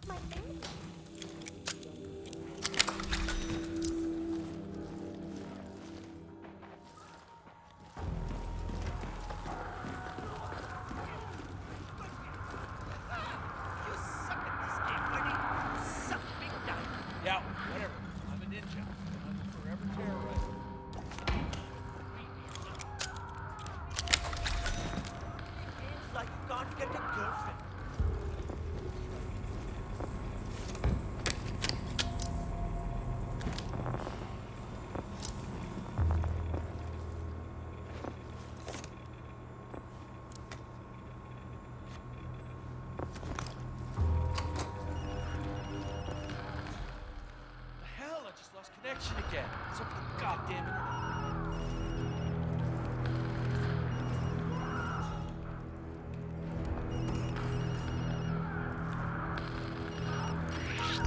my family. Yeah, whatever. I'm a ninja. I'm a forever terrorist. It's like you can't get a girlfriend. The hell? I just lost connection again. What's up with the goddamn internet?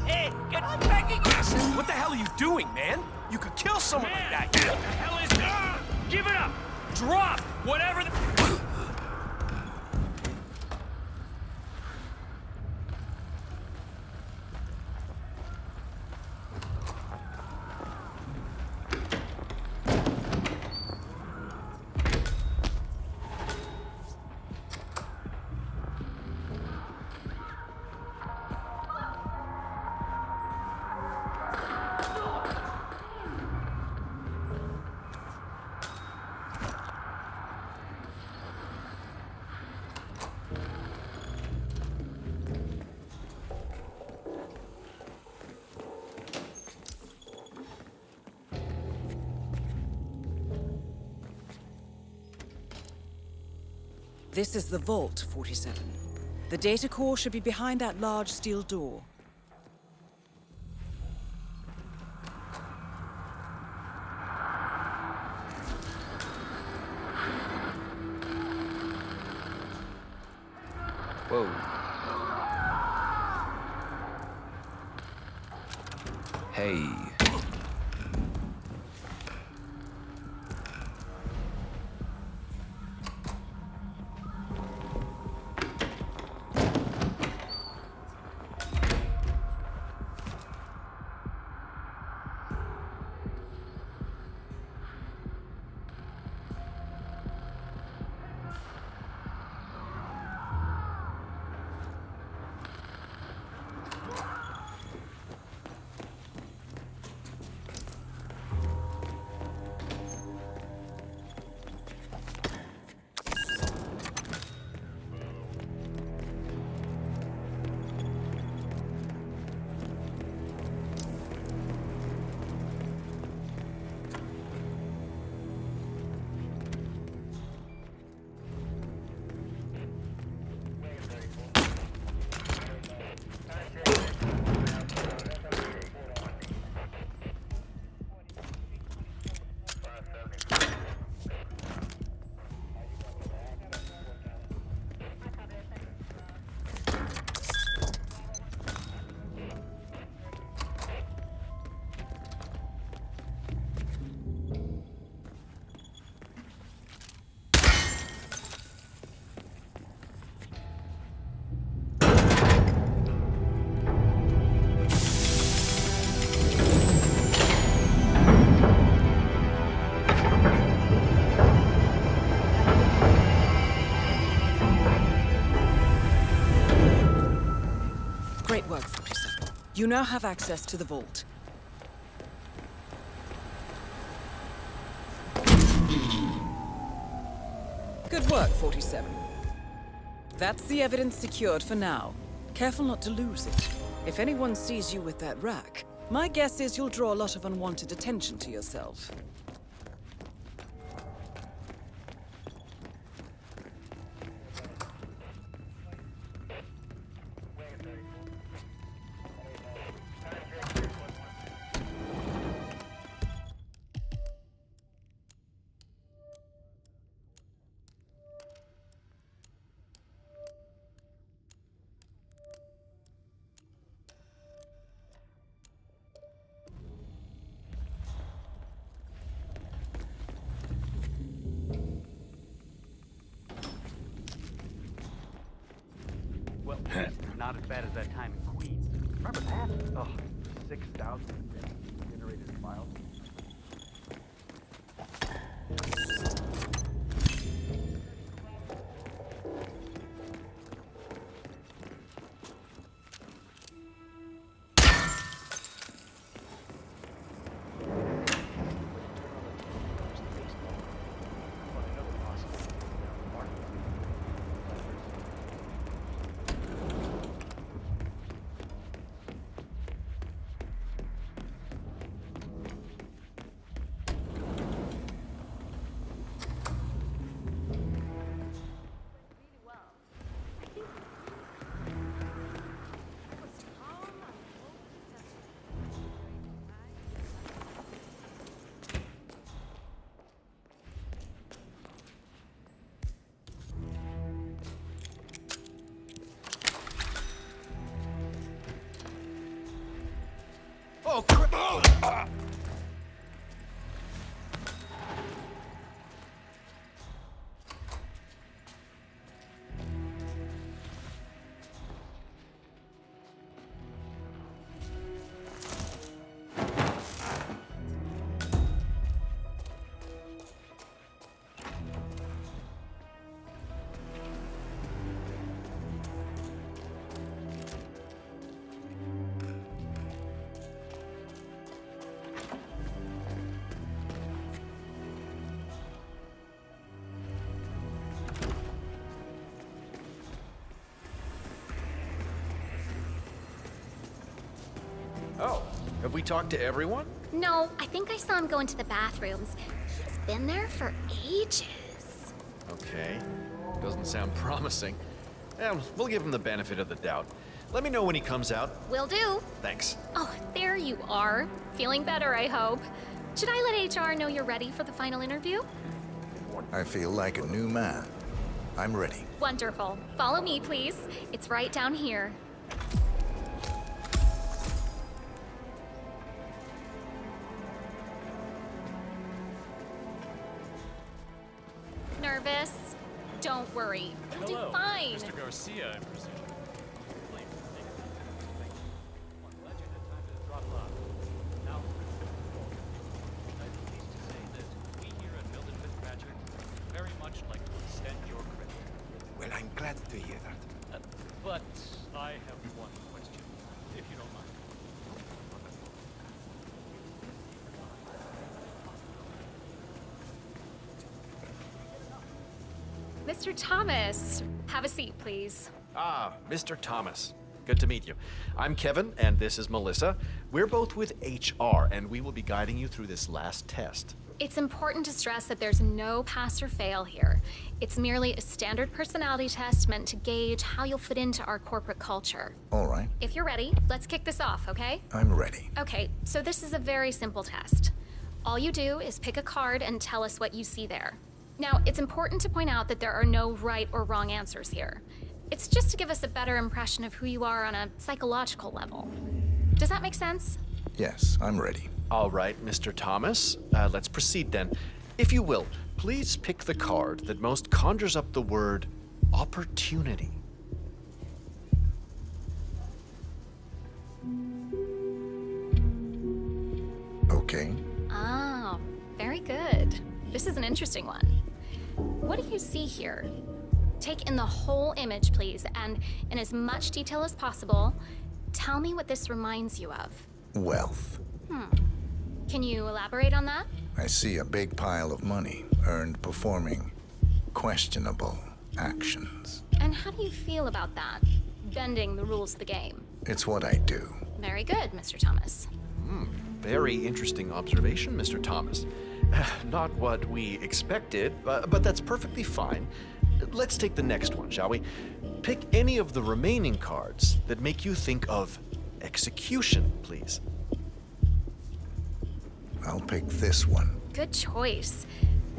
Hey, get begging us! What the hell are you doing, man? You could kill someone like that. What the hell is that? Give it up! Drop! Whatever the... This is the vault, 47. The data core should be behind that large steel door. Whoa. Hey. Great work, 47. You now have access to the vault. Good work, 47. That's the evidence secured for now. Careful not to lose it. If anyone sees you with that rack, my guess is you'll draw a lot of unwanted attention to yourself. Well, not as bad as that time in Queens. Remember that? Oh, 6,000 generated files. Oh, crap! Oh. Oh, have we talked to everyone? No, I think I saw him go into the bathrooms. He's been there for ages. Okay. Doesn't doesn't sound promising. We'll give him the benefit of the doubt. Let me know when he comes out. Will do. Thanks. Oh, there you are. Feeling better, I hope. Should I let HR know you're ready for the final interview? I feel like a new man. I'm ready. Wonderful. Follow me, please. It's right down here. Nervous? Don't worry. You'll do fine. Mr. Garcia, I presume. Well, I'm glad to hear that. But I have one question, if you don't mind. Mr. Thomas, have a seat, please. Ah, Mr. Thomas. Good to meet you. I'm Kevin, and this is Melissa. We're both with HR, and we will be guiding you through this last test. It's important to stress that there's no pass or fail here. It's merely a standard personality test meant to gauge how you'll fit into our corporate culture. All right. If you're ready, let's kick this off, okay? I'm ready. Okay, so this is a very simple test. All you do is pick a card and tell us what you see there. Now, it's important to point out that there are no right or wrong answers here. It's just to give us a better impression of who you are on a psychological level. Does that make sense? Yes, I'm ready. All right, Mr. Thomas. Let's proceed then. If you will, please pick the card that most conjures up the word opportunity. Okay. Ah, very good. This is an interesting one. What do you see here? Take in the whole image, please, and in as much detail as possible, tell me what this reminds you of. Wealth. Can you elaborate on that? I see a big pile of money earned performing questionable actions. And how do you feel about that? Bending the rules of the game. It's what I do. Very good, Mr. Thomas. Very interesting observation, Mr. Thomas. Not what we expected, but that's perfectly fine. Let's take the next one, shall we? Pick any of the remaining cards that make you think of execution, please. I'll pick this one. Good choice.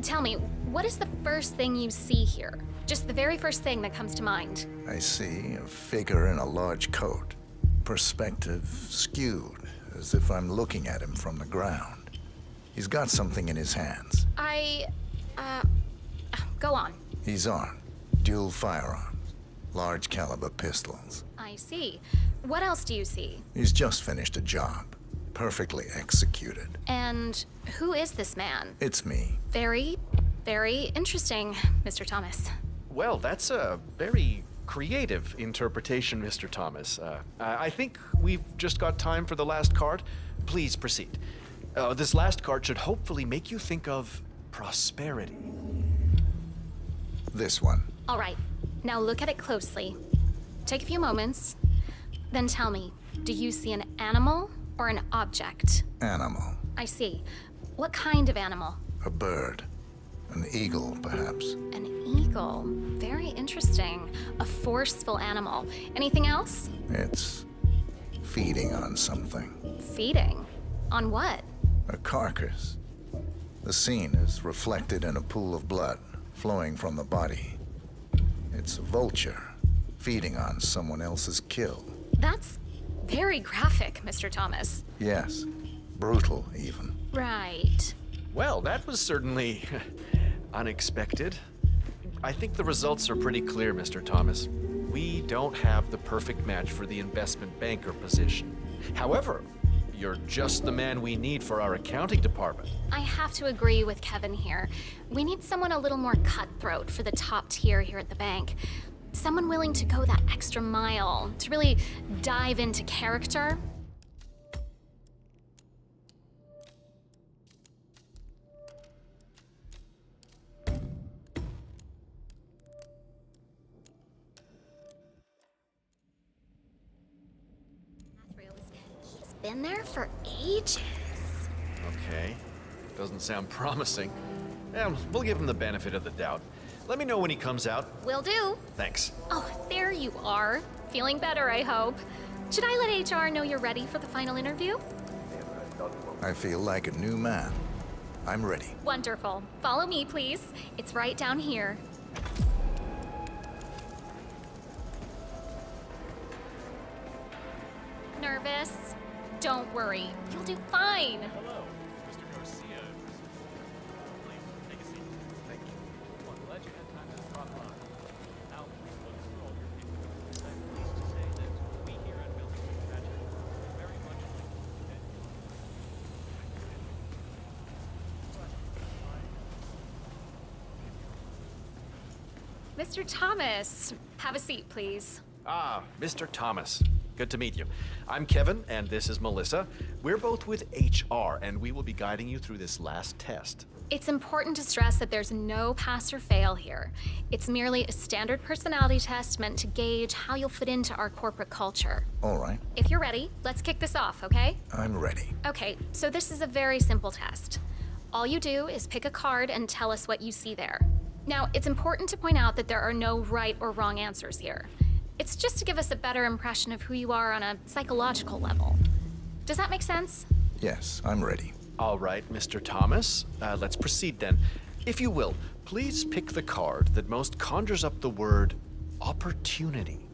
Tell me, what is the first thing you see here? Just the very first thing that comes to mind. I see a figure in a large coat. Perspective skewed, as if I'm looking at him from the ground. He's got something in his hands. Go on. He's armed. Dual firearms. Large caliber pistols. I see. What else do you see? He's just finished a job. Perfectly executed. And who is this man? It's me. Very, very interesting, Mr. Thomas. Well, that's a very creative interpretation, Mr. Thomas. I think we've just got time for the last card. Please proceed. This last card should hopefully make you think of prosperity. This one. All right. Now look at it closely. Take a few moments. Then tell me, do you see an animal or an object? Animal. I see. What kind of animal? A bird. An eagle, perhaps. An eagle. Very interesting. A forceful animal. Anything else? It's feeding on something. Feeding? On what? A carcass. The scene is reflected in a pool of blood flowing from the body. It's a vulture feeding on someone else's kill. That's very graphic, Mr. Thomas. Yes. Brutal, even. Right. Well, that was certainly unexpected. I think the results are pretty clear, Mr. Thomas. We don't have the perfect match for the investment banker position. However, you're just the man we need for our accounting department. I have to agree with Kevin here. We need someone a little more cutthroat for the top tier here at the bank. Someone willing to go that extra mile, to really dive into character. He's been there for ages. Okay. Doesn't sound promising. We'll give him the benefit of the doubt. Let me know when he comes out. Will do. Thanks. Oh, there you are. Feeling better, I hope. Should I let HR know you're ready for the final interview? I feel like a new man. I'm ready. Wonderful. Follow me, please. It's right down here. Nervous? Don't worry. You'll do fine. Hello, Mr. Garcia. Please, take a seat. Thank you. Well, I'm glad you had time to drop by. Now, please look through all your paperwork. I'm pleased to say that we here at Milton Fitzpatrick would very much like to commend you. Mr. Thomas, have a seat, please. Ah, Mr. Thomas. Good to meet you. I'm Kevin, and this is Melissa. We're both with HR, and we will be guiding you through this last test. It's important to stress that there's no pass or fail here. It's merely a standard personality test meant to gauge how you'll fit into our corporate culture. All right. If you're ready, let's kick this off, okay? I'm ready. Okay, so this is a very simple test. All you do is pick a card and tell us what you see there. Now, it's important to point out that there are no right or wrong answers here. It's just to give us a better impression of who you are on a psychological level. Does that make sense? Yes, I'm ready. All right, Mr. Thomas. Let's proceed then. If you will, please pick the card that most conjures up the word opportunity.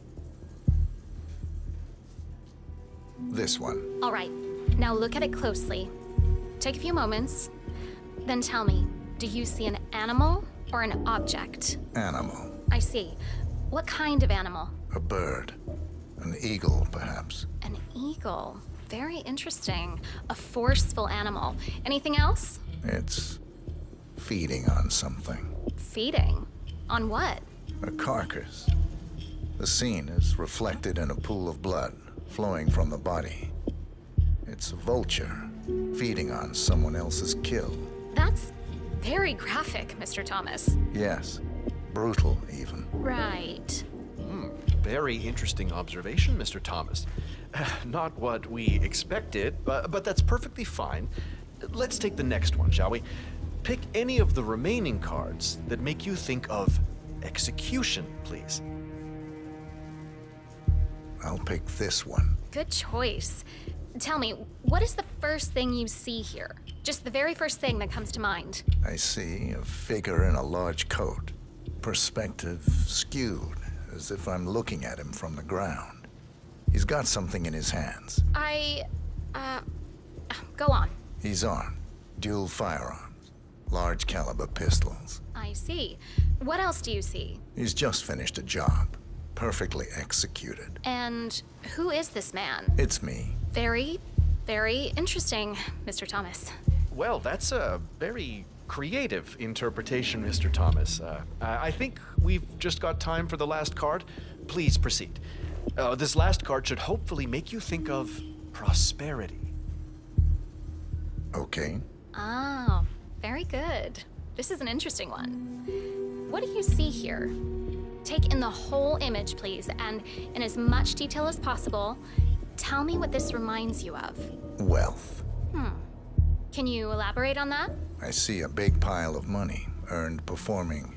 This one. All right, now look at it closely. Take a few moments, then tell me, do you see an animal or an object? Animal. I see. What kind of animal? A bird. An eagle, perhaps. An eagle. Very interesting. A forceful animal. Anything else? It's feeding on something. Feeding? On what? A carcass. The scene is reflected in a pool of blood flowing from the body. It's a vulture feeding on someone else's kill. That's very graphic, Mr. Thomas. Yes. Brutal, even. Right. Very interesting observation, Mr. Thomas. Not what we expected, but that's perfectly fine. Let's take the next one, shall we? Pick any of the remaining cards that make you think of execution, please. I'll pick this one. Good choice. Tell me, what is the first thing you see here? Just the very first thing that comes to mind. I see a figure in a large coat. Perspective skewed, as if I'm looking at him from the ground. He's got something in his hands. Go on. He's armed. Dual firearms. Large caliber pistols. I see. What else do you see? He's just finished a job. Perfectly executed. And who is this man? It's me. Very, very interesting, Mr. Thomas. Well, that's a very creative interpretation, Mr. Thomas. I think we've just got time for the last card. Please proceed. This last card should hopefully make you think of prosperity. Okay. Oh, very good. This is an interesting one. What do you see here? Take in the whole image, please, and in as much detail as possible, tell me what this reminds you of. Wealth. Can you elaborate on that? I see a big pile of money earned performing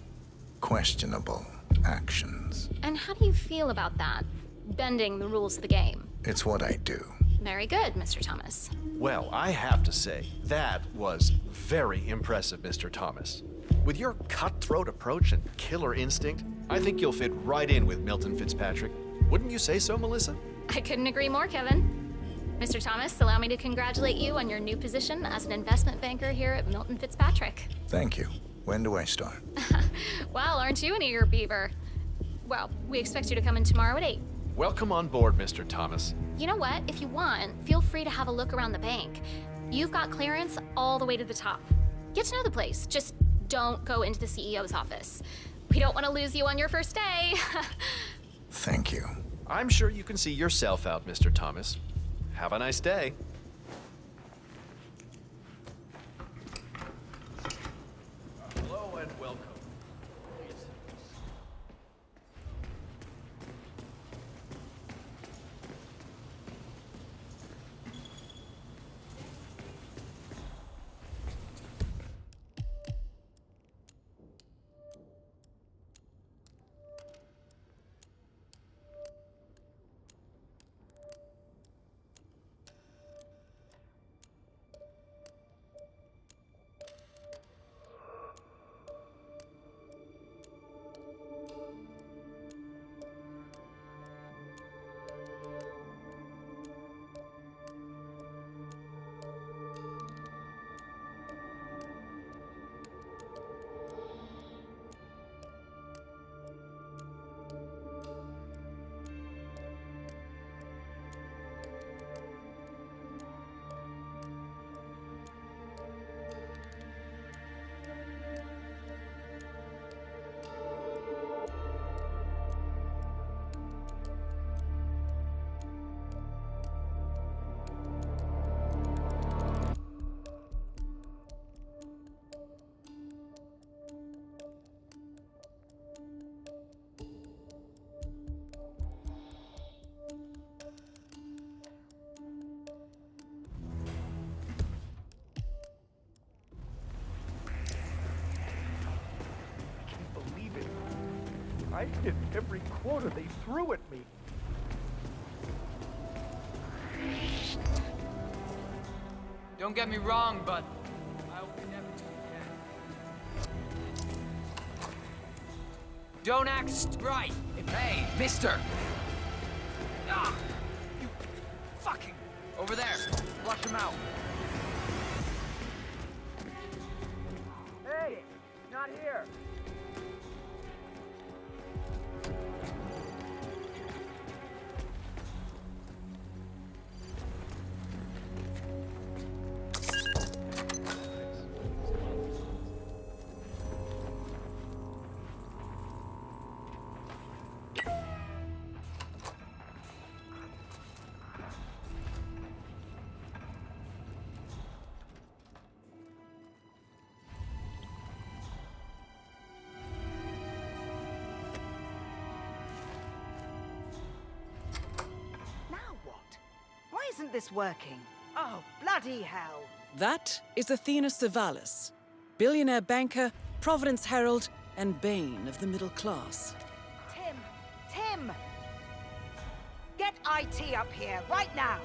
questionable actions. And how do you feel about that? Bending the rules of the game. It's what I do. Very good, Mr. Thomas. Well, I have to say, that was very impressive, Mr. Thomas. With your cutthroat approach and killer instinct, I think you'll fit right in with Milton Fitzpatrick. Wouldn't you say so, Melissa? I couldn't agree more, Kevin. Mr. Thomas, allow me to congratulate you on your new position as an investment banker here at Milton Fitzpatrick. Thank you. When do I start? Well, aren't you an eager beaver? Well, we expect you to come in tomorrow at 8. Welcome on board, Mr. Thomas. You know what? If you want, feel free to have a look around the bank. You've got clearance all the way to the top. Get to know the place. Just don't go into the CEO's office. We don't want to lose you on your first day. Thank you. I'm sure you can see yourself out, Mr. Thomas. Have a nice day. Hello and welcome. I hit every quarter they threw at me. Don't get me wrong, but I will do everything I can. Don't act right. Hey, mister! Ah! You fucking... Over there. Flush him out. Hey! Not here! Isn't this working? Oh, bloody hell. That is Athena Savalas, billionaire banker, Providence Herald, and bane of the middle class. Tim! Get IT up here, right now!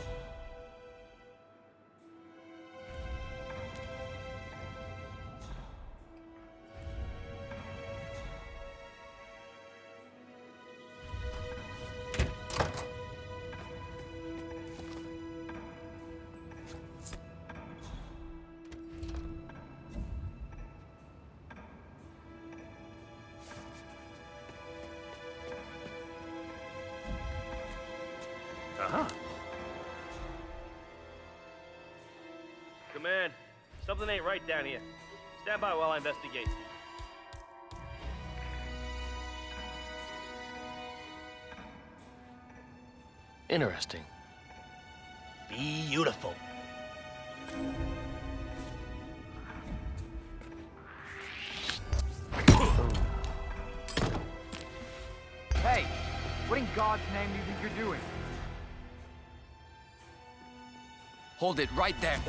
Command, something ain't right down here. Stand by while I investigate. Interesting. Beautiful. Hey! What in God's name do you think you're doing? Hold it right there.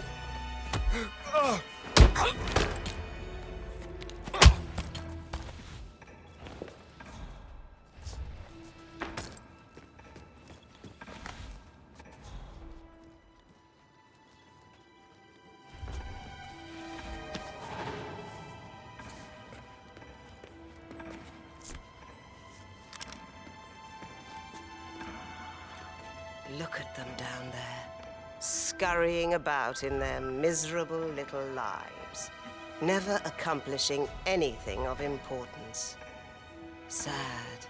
Look at them down there, scurrying about in their miserable little lives, never accomplishing anything of importance. Sad.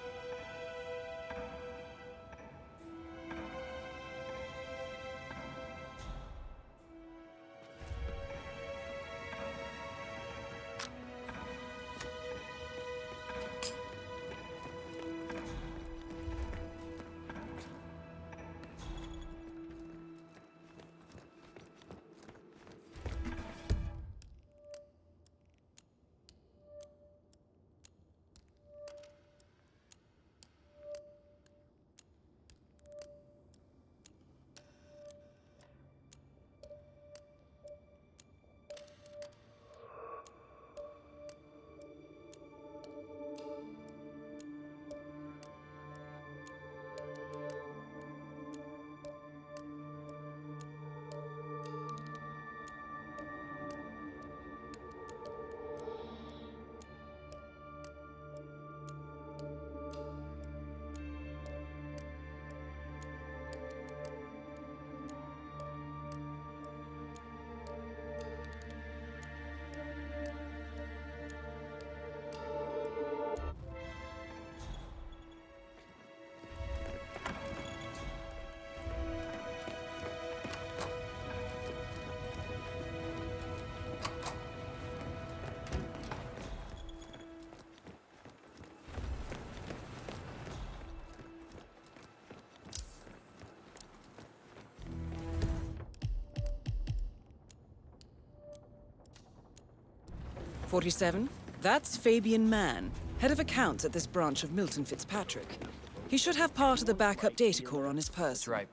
"47? That's Fabian Mann, head of accounts at this branch of Milton Fitzpatrick. He should have part of the backup data core on his person. That's right.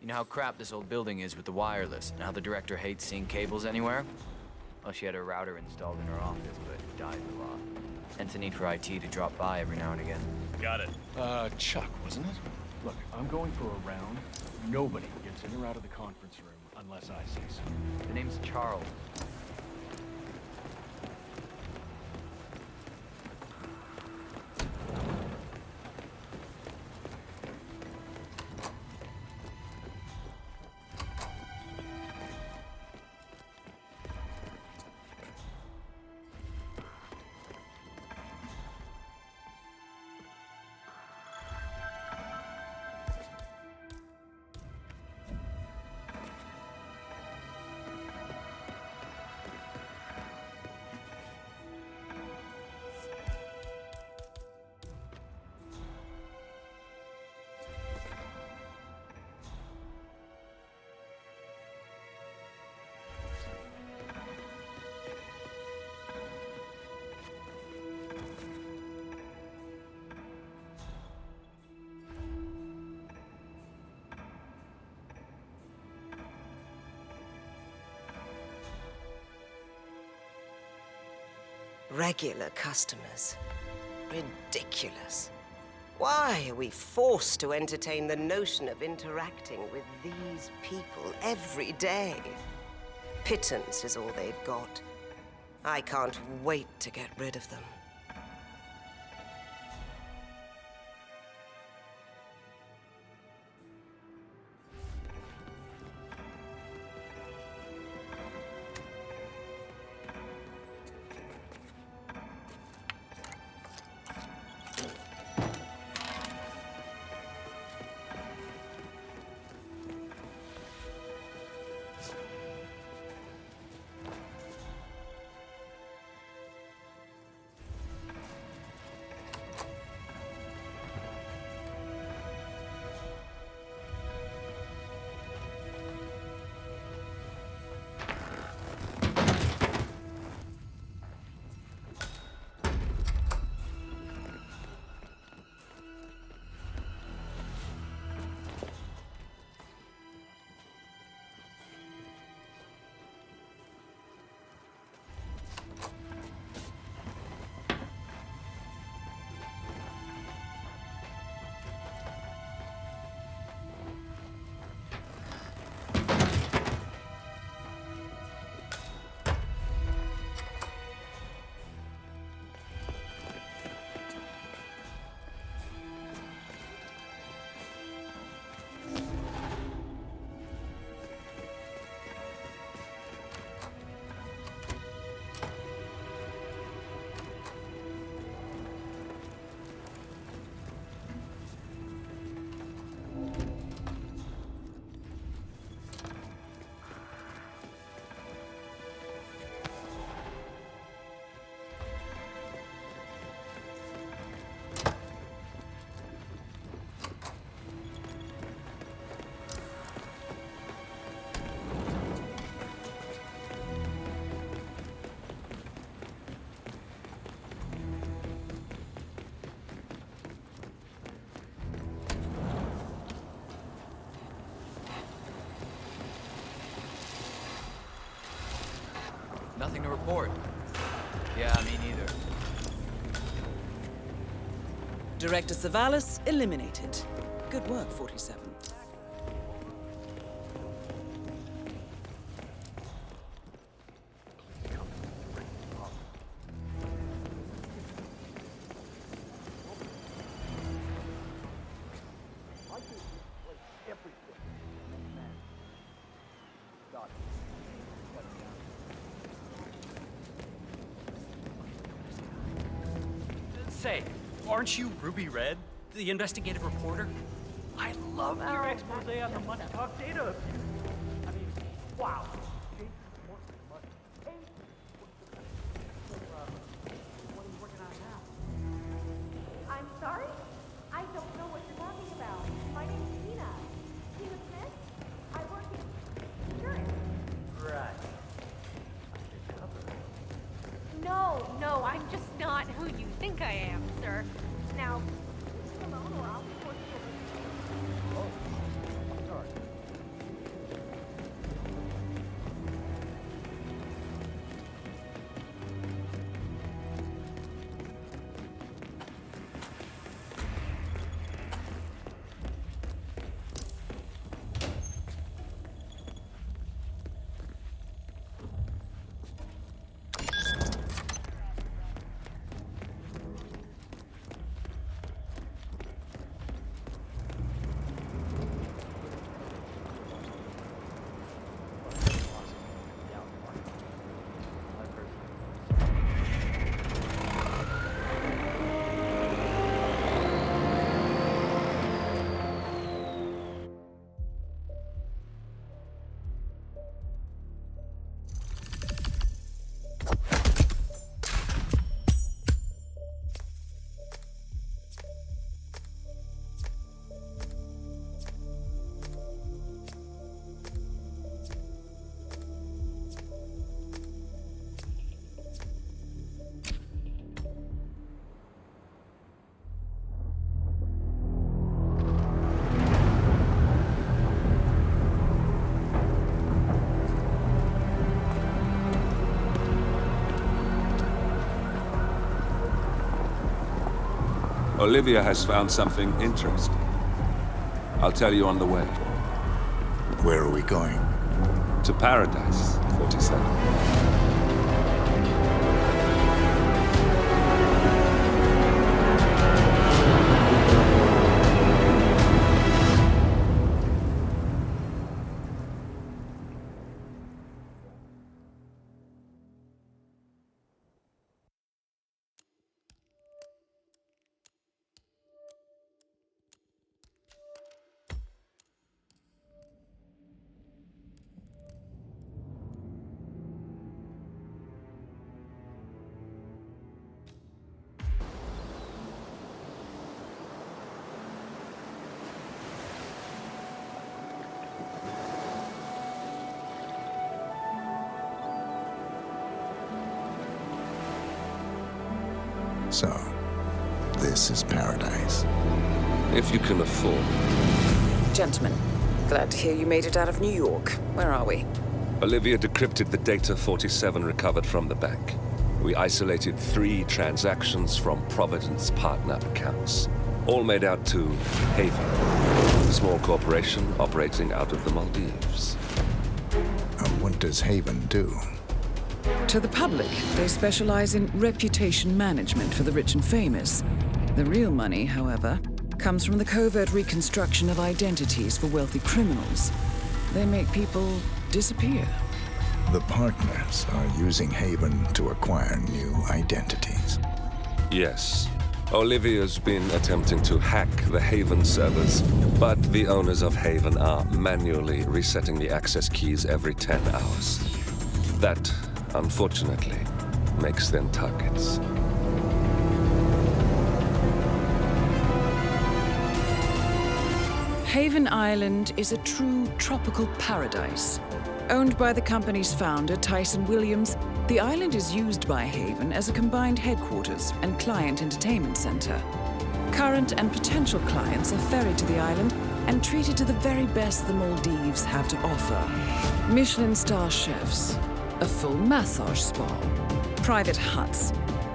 You know how crap this old building is with the wireless, and how the director hates seeing cables anywhere? Well, she had a router installed in her office, but it died a lot. Hence the need for IT to drop by every now and again. Got it. Chuck, wasn't it? Look, I'm going for a round. Nobody gets in or out of the conference room unless I say so. The name's Charles. Regular customers. Ridiculous. Why are we forced to entertain the notion of interacting with these people every day? Pittance is all they've got. I can't wait to get rid of them. Nothing to report. Yeah, me neither. Director Savalas eliminated. Good work, 47. Say, aren't you Ruby Red, the investigative reporter? I love your expose on the money talk data abuse. I mean, wow. I'm sorry? I don't know what you're talking about. My name's Tina. Tina Smith? I work in insurance. Right. No, I'm just not who you think I am, sir. Now, leave me alone or I'll report you. Oh, I'm sorry. Olivia has found something interesting. I'll tell you on the way. Where are we going? To Paradise, 47. So, this is Paradise. If you can afford. Gentlemen, glad to hear you made it out of New York. Where are we? Olivia decrypted the data 47 recovered from the bank. We isolated 3 transactions from Providence partner accounts, all made out to Haven, a small corporation operating out of the Maldives. And what does Haven do? To the public, they specialize in reputation management for the rich and famous. The real money, however, comes from the covert reconstruction of identities for wealthy criminals. They make people disappear. The partners are using Haven to acquire new identities. Yes. Olivia's been attempting to hack the Haven servers, but the owners of Haven are manually resetting the access keys every 10 hours. That, unfortunately, makes them targets. Haven Island is a true tropical paradise. Owned by the company's founder, Tyson Williams, the island is used by Haven as a combined headquarters and client entertainment center. Current and potential clients are ferried to the island and treated to the very best the Maldives have to offer. Michelin star chefs, a full massage spa, private huts,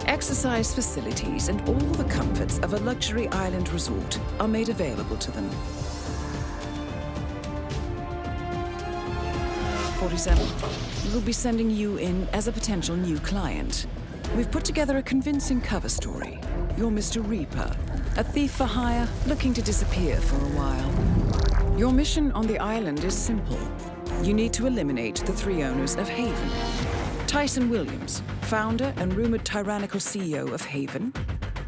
exercise facilities, and all the comforts of a luxury island resort are made available to them. 47. We'll be sending you in as a potential new client. We've put together a convincing cover story. You're Mr. Reaper, a thief for hire looking to disappear for a while. Your mission on the island is simple. You need to eliminate the 3 owners of Haven. Tyson Williams, founder and rumored tyrannical CEO of Haven.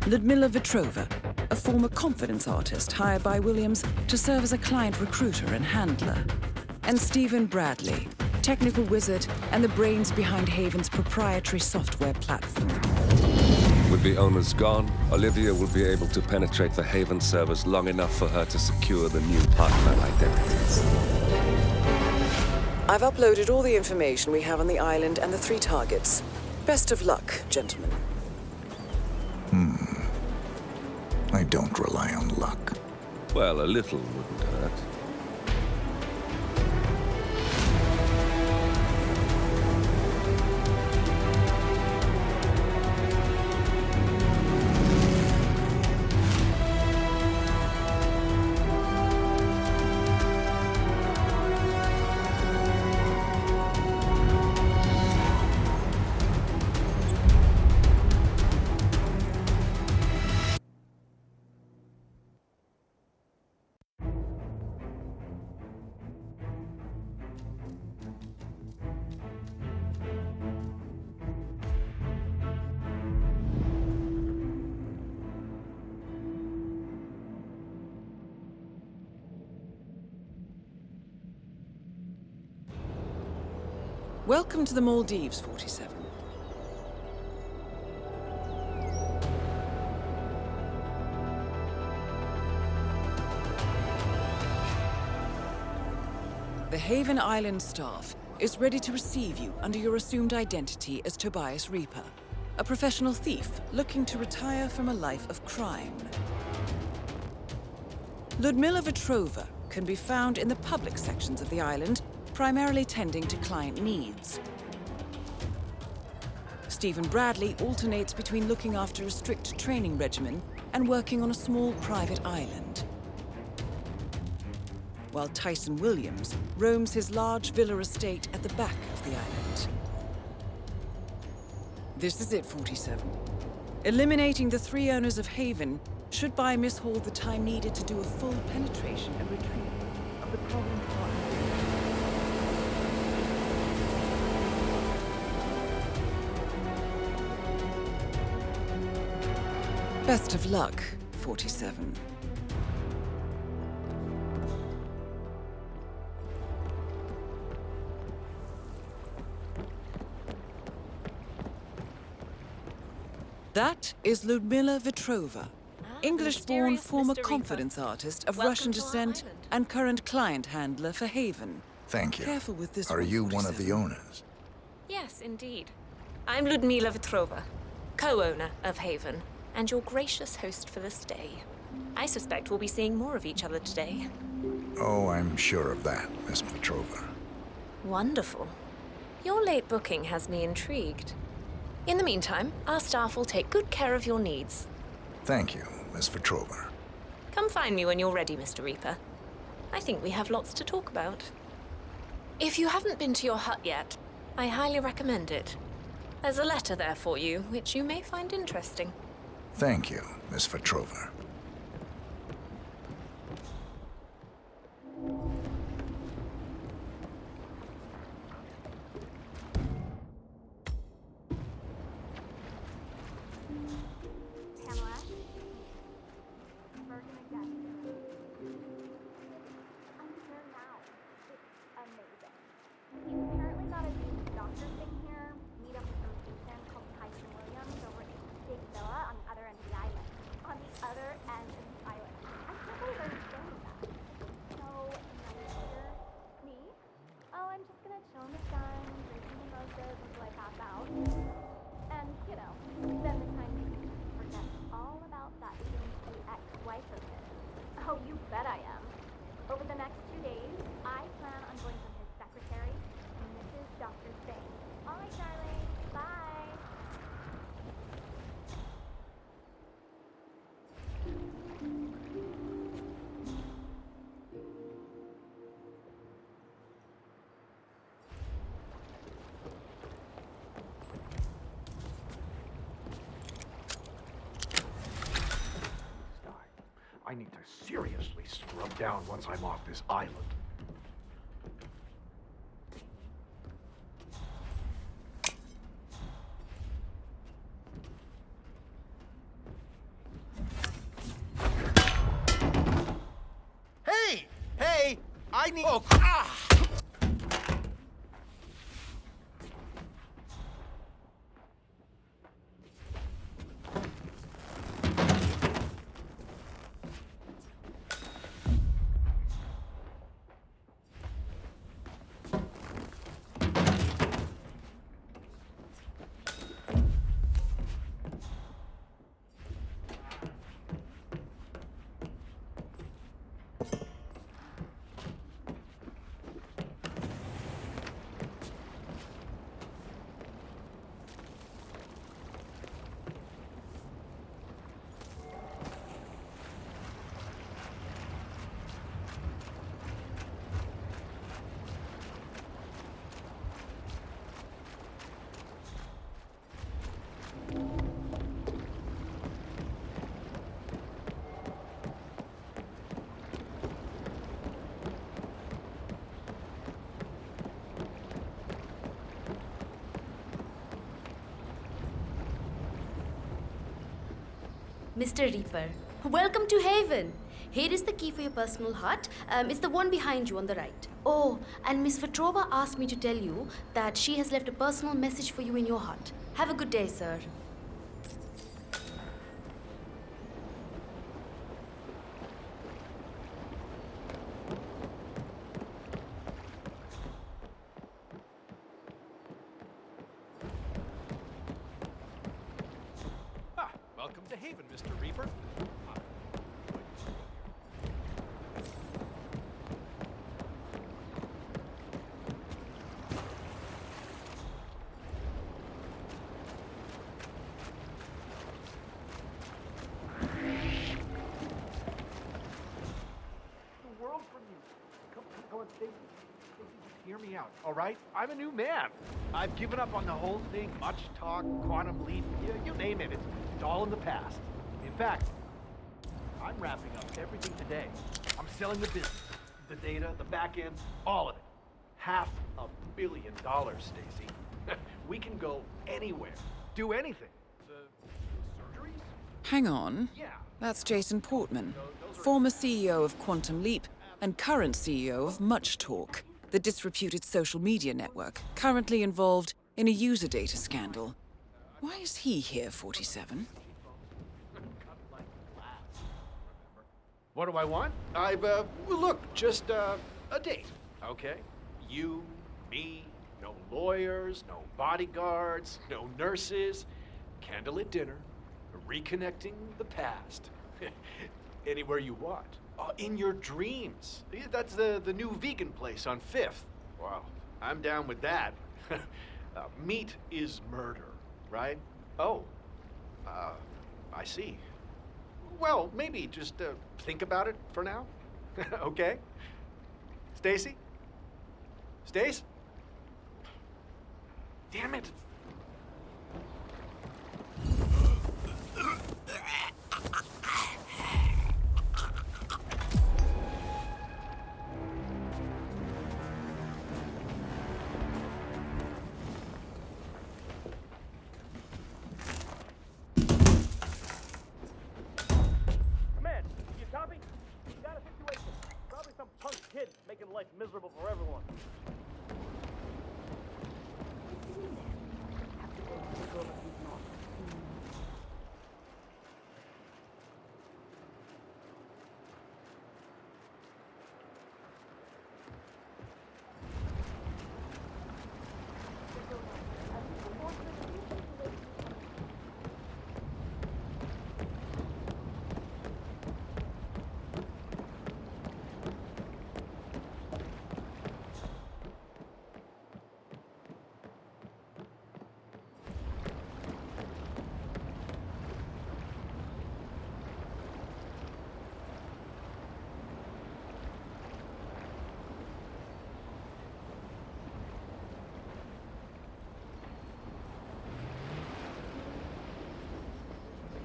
Ludmila Vetrova, a former confidence artist hired by Williams to serve as a client recruiter and handler. And Stephen Bradley, technical wizard and the brains behind Haven's proprietary software platform. With the owners gone, Olivia will be able to penetrate the Haven servers long enough for her to secure the new partner identities. I've uploaded all the information we have on the island and the 3 targets. Best of luck, gentlemen. I don't rely on luck. Well, a little wouldn't hurt. Welcome to the Maldives, 47. The Haven Island staff is ready to receive you under your assumed identity as Tobias Reaper, a professional thief looking to retire from a life of crime. Ludmila Vetrova can be found in the public sections of the island, primarily tending to client needs. Stephen Bradley alternates between looking after a strict training regimen and working on a small private island, while Tyson Williams roams his large villa estate at the back of the island. This is it, 47. Eliminating the 3 owners of Haven should buy Miss Hall the time needed to do a full penetration and retrieval of the problem partner. Best of luck, 47. That is Ludmila Vetrova, English-born former confidence artist of Russian descent and current client handler for Haven. Thank you. Careful with this. Are you one of the owners? Yes, indeed. I'm Ludmila Vetrova, co-owner of Haven, and your gracious host for this day. I suspect we'll be seeing more of each other today. Oh, I'm sure of that, Miss Petrova. Wonderful. Your late booking has me intrigued. In the meantime, our staff will take good care of your needs. Thank you, Miss Petrova. Come find me when you're ready, Mr. Reaper. I think we have lots to talk about. If you haven't been to your hut yet, I highly recommend it. There's a letter there for you, which you may find interesting. Thank you, Miss Vetrova. Oh, you bet I am. Over the next 2 days, I plan on going from his secretary to Mrs. Dr. Singh. All right, darling. Bye. I need to seriously scrub down once I'm off this island. Hey! Hey! I need... Oh, Mr. Reaper, welcome to Haven. Here is the key for your personal hut. It's the one behind you on the right. Oh, and Miss Vetrova asked me to tell you that she has left a personal message for you in your hut. Have a good day, sir. Welcome to Haven, Mr. Reaper. what, Stacy? Stacy, just hear me out, all right? I'm a new man. I've given up on the whole thing. Much talk, quantum leap, you name it. It's all in the past. In fact, I'm wrapping up everything today. I'm selling the business, the data, the back end, all of it. $500 million, Stacy. We can go anywhere, do anything. The surgeries? Hang on. Yeah. That's Jason Portman, former CEO of Quantum Leap and current CEO of Much Talk, the disreputed social media network, currently involved in a user data scandal. Why is he here, 47? What do I want? Look, just a date, okay? You, me, no lawyers, no bodyguards, no nurses, candlelit dinner, reconnecting the past. Anywhere you want. In your dreams. That's the new vegan place on 5th. Wow, I'm down with that. Meat is murder, right? Oh, I see. Well, maybe just think about it for now. Okay? Stacy? Stace? Damn it. Command, you copy? We got a situation. Probably some punk kid making life miserable for everyone.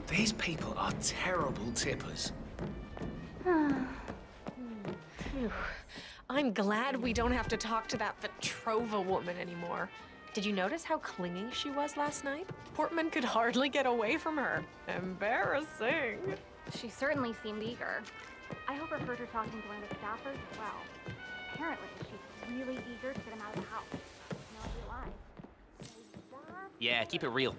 These people are terrible tippers. Phew. I'm glad we don't have to talk to that Vetrova woman anymore. Did you notice how clingy she was last night? Portman could hardly get away from her. Embarrassing. She certainly seemed eager. I hope I heard her talking to one of the staffers as well. Apparently, she's really eager to get him out of the house. No idea why. Yeah, keep it real.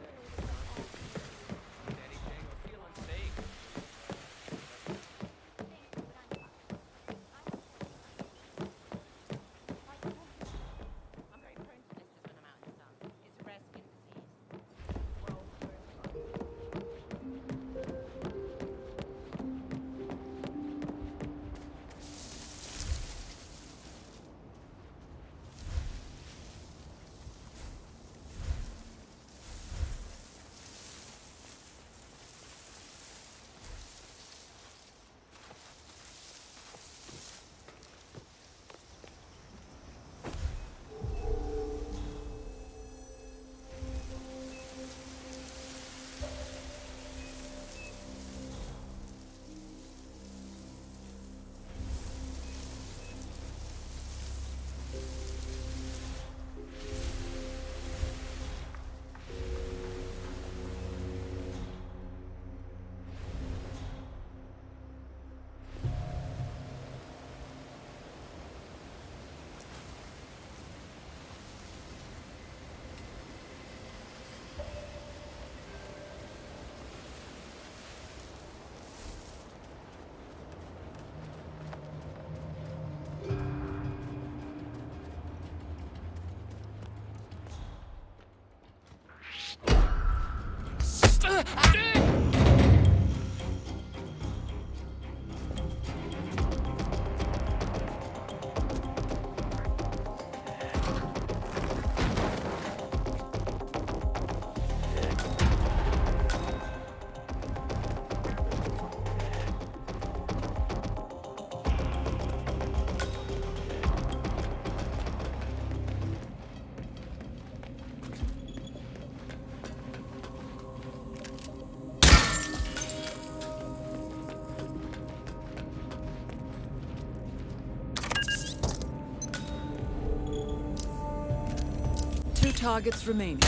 targets remaining.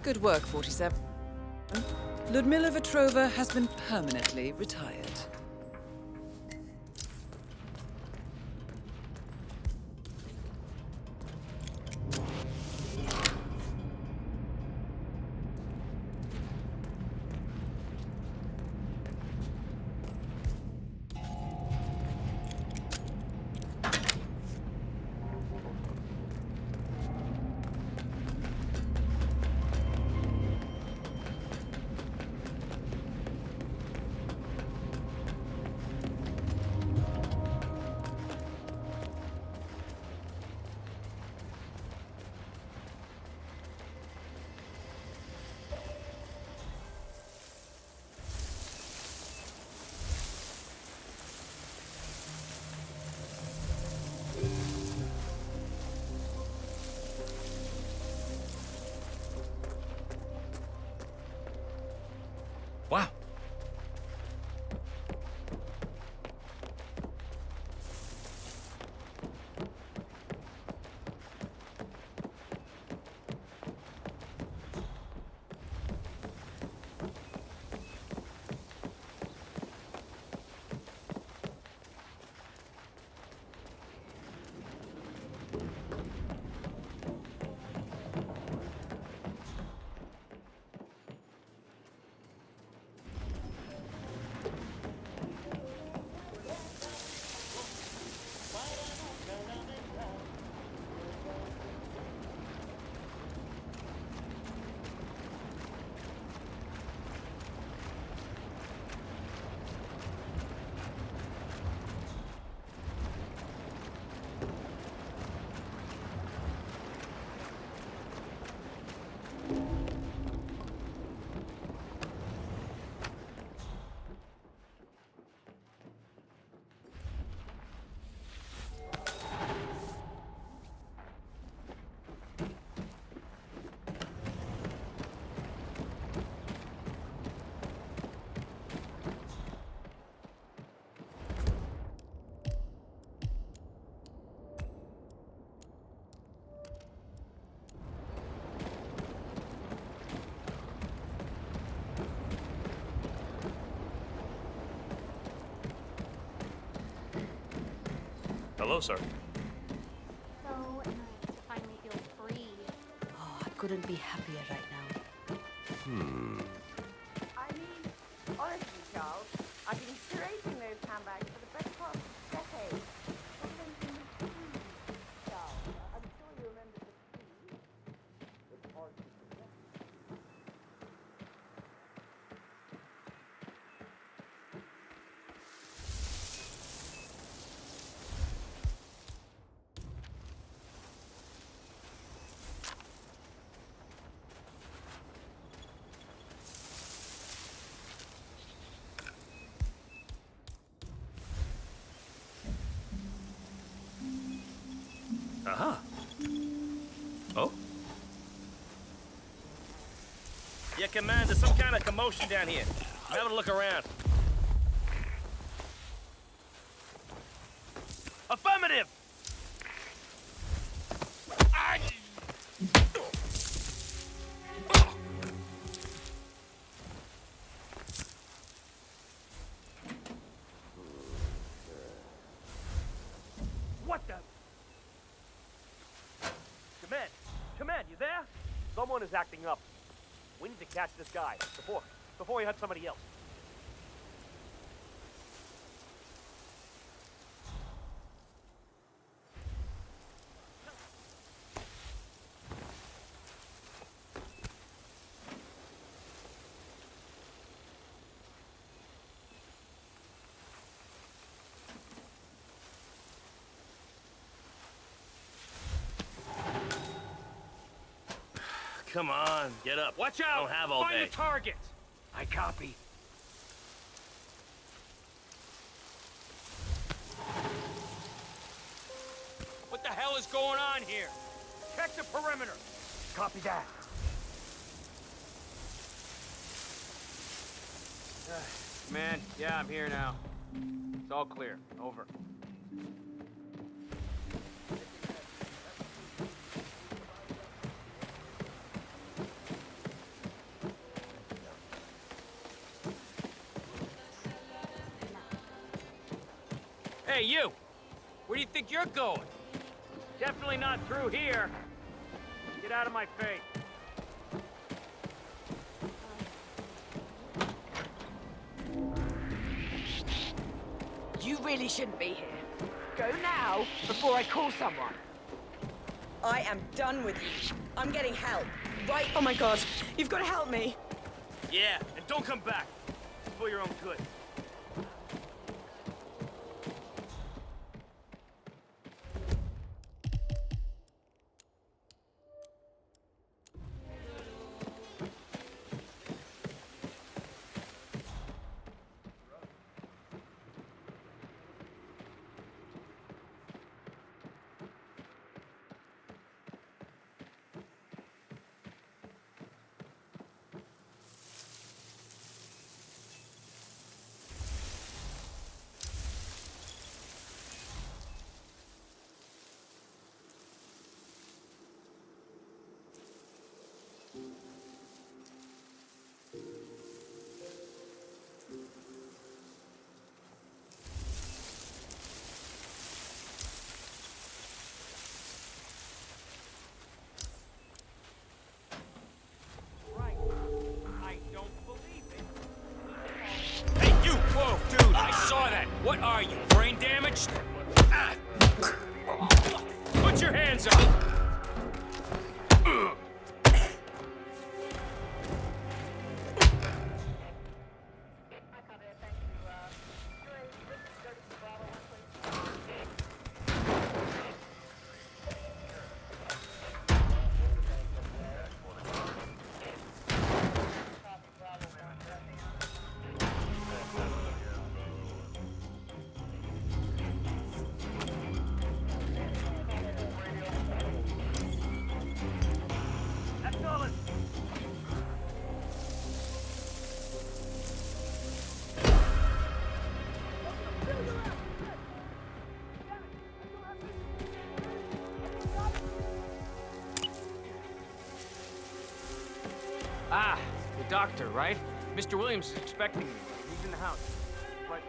Good work, 47. Ludmila Vetrova has been permanently retired. Wow. Hello, sir. So nice to finally feel free. Oh, I couldn't be happier right now. I mean, honestly, Charles, I've been curating those handbags for the better part of a decade. Charles, I'm sure you remember the key. It's hard to forget. Uh-huh. Oh? Yeah, Command, there's some kind of commotion down here. I'm having a look around. Affirmative! What the? Command! Command, you there? Someone is acting up. We need to catch this guy before he hurts somebody else. Come on, get up. Watch out! I don't have all Find day. the target! I copy. What the hell is going on here? Check the perimeter. Copy that. Man, yeah, I'm here now. It's all clear. Over. Hey, you! Where do you think you're going? Definitely not through here. Get out of my face. You really shouldn't be here. Go now, before I call someone. I am done with you. I'm getting help. Right? Oh my god, you've got to help me. Yeah, and don't come back. It's for your own good. What are you, brain damaged? Ah. Put your hands up! Ah, the doctor, right? Mr. Williams is expecting me. He's in the house. But,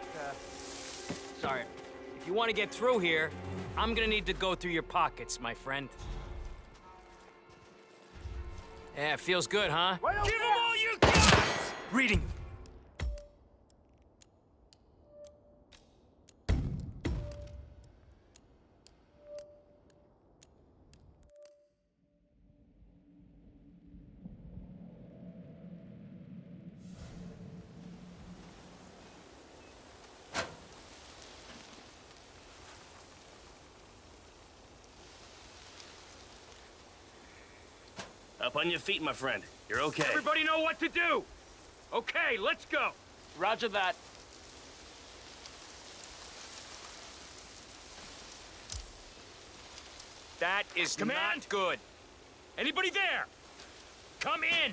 sorry. If you want to get through here, I'm gonna need to go through your pockets, my friend. Yeah, feels good, huh? Give him all you got! Reading. Up on your feet, my friend. You're okay. Everybody know what to do! Okay, let's go! Roger that. That is not good. Anybody there? Come in!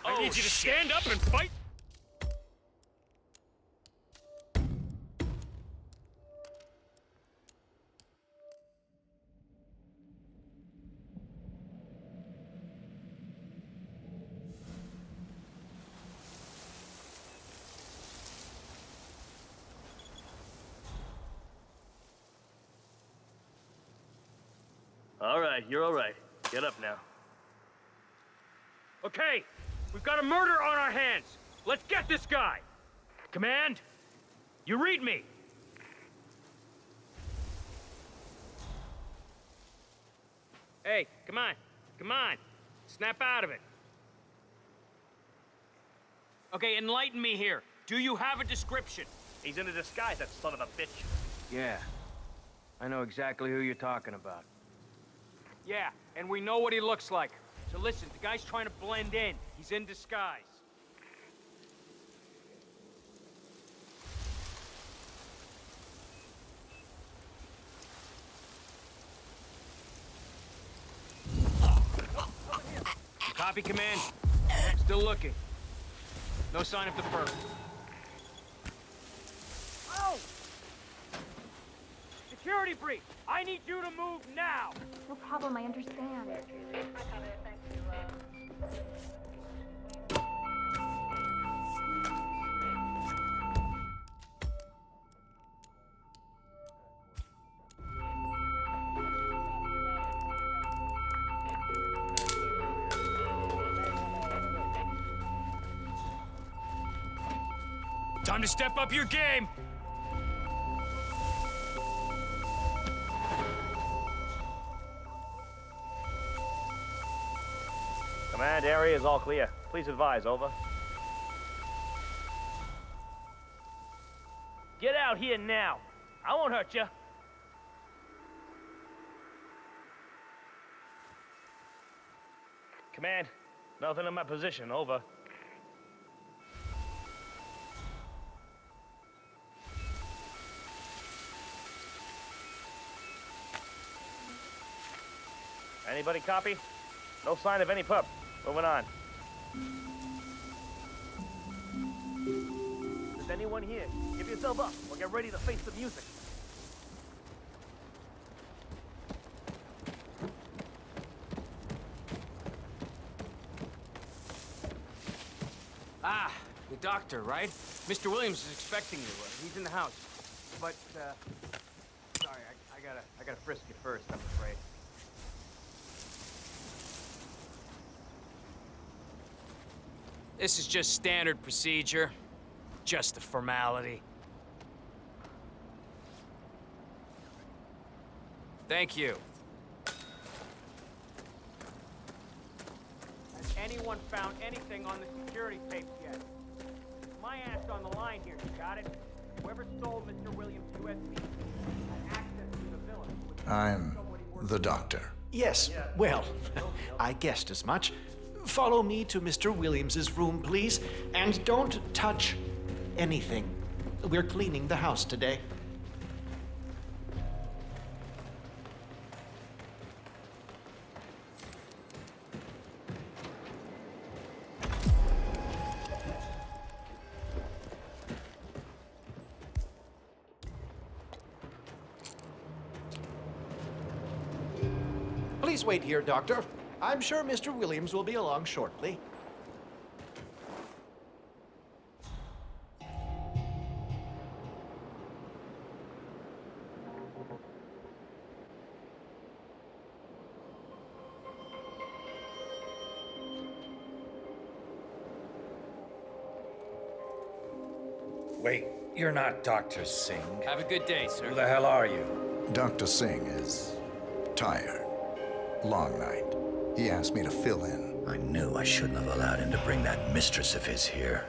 I need you to stand up and fight. All right, you're all right. Get up now. Okay, we've got a murder on our hands. Let's get this guy. Command, you read me. Hey, come on. Come on. Snap out of it. Okay, enlighten me here. Do you have a description? He's in a disguise, that son of a bitch. Yeah. I know exactly who you're talking about. Yeah, and we know what he looks like. So listen, the guy's trying to blend in. He's in disguise. Copy, Command. Still looking. No sign of the perp. Oh! Security breach! I need you to move now! No problem, I understand. Time to step up your game! Command area is all clear. Please advise, over. Get out here now. I won't hurt you. Command, nothing in my position, over. Anybody copy? No sign of any pup. Moving on. Is anyone here? Give yourself up or get ready to face the music. Ah, the doctor, right? Mr. Williams is expecting you. He's in the house. But, sorry, I gotta frisk you first, I'm afraid. This is just standard procedure. Just a formality. Thank you. Has anyone found anything on the security tapes yet? It's my ass on the line here, you got it? Whoever stole Mr. Williams' USB had access to the villa. I'm the doctor. Yes, well, I guessed as much. Follow me to Mr. Williams's room, please, and don't touch anything. We're cleaning the house today. Please wait here, Doctor. I'm sure Mr. Williams will be along shortly. Wait, you're not Dr. Singh. Have a good day, sir. Who the hell are you? Dr. Singh is tired. Long night. He asked me to fill in. I knew I shouldn't have allowed him to bring that mistress of his here.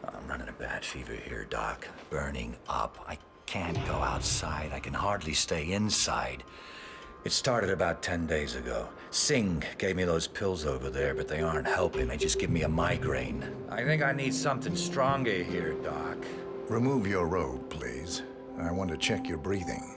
I'm running a bad fever here, Doc. Burning up. I can't go outside. I can hardly stay inside. It started about 10 days ago. Singh gave me those pills over there, but they aren't helping. They just give me a migraine. I think I need something stronger here, Doc. Remove your robe, please. I want to check your breathing.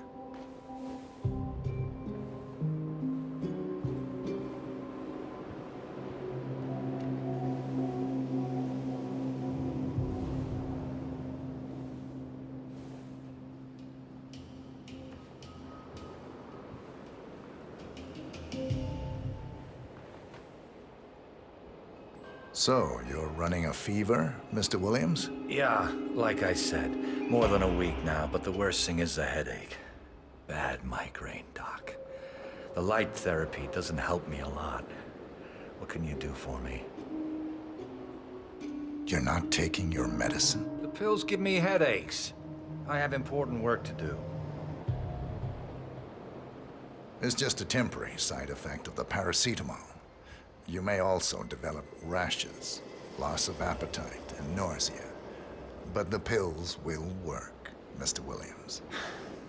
So, you're running a fever, Mr. Williams? Yeah, like I said, more than a week now, but the worst thing is the headache. Bad migraine, Doc. The light therapy doesn't help me a lot. What can you do for me? You're not taking your medicine? The pills give me headaches. I have important work to do. It's just a temporary side effect of the paracetamol. You may also develop rashes, loss of appetite, and nausea. But the pills will work, Mr. Williams.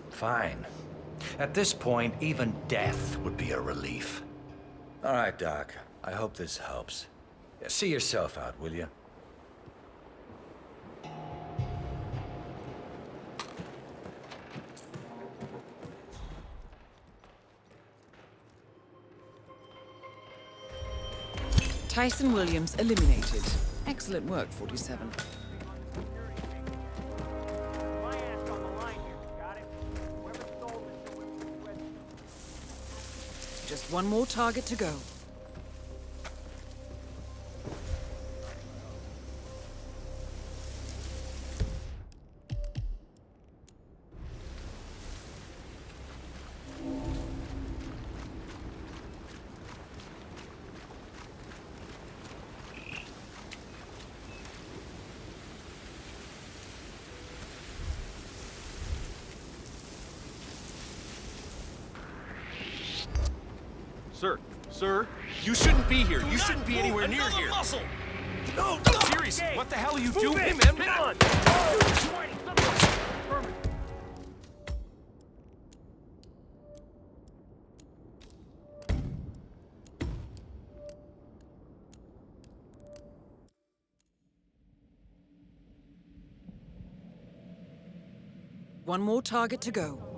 Fine. At this point, even death would be a relief. All right, Doc. I hope this helps. See yourself out, will you? Tyson Williams eliminated. Excellent work, 47. My ass on the line here, you got it? Whoever stole Mr. Williams' USB. Just one more target to go. Sir, sir. You shouldn't be here. You shouldn't be anywhere near another here. muscle! No, seriously, what the hell are you Move doing, it. man? Come on! One more target to go.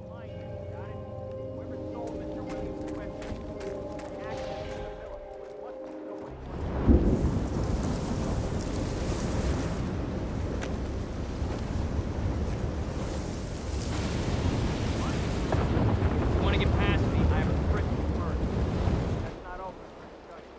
You want to get past me? I have a critical burn. That's not open for discussion.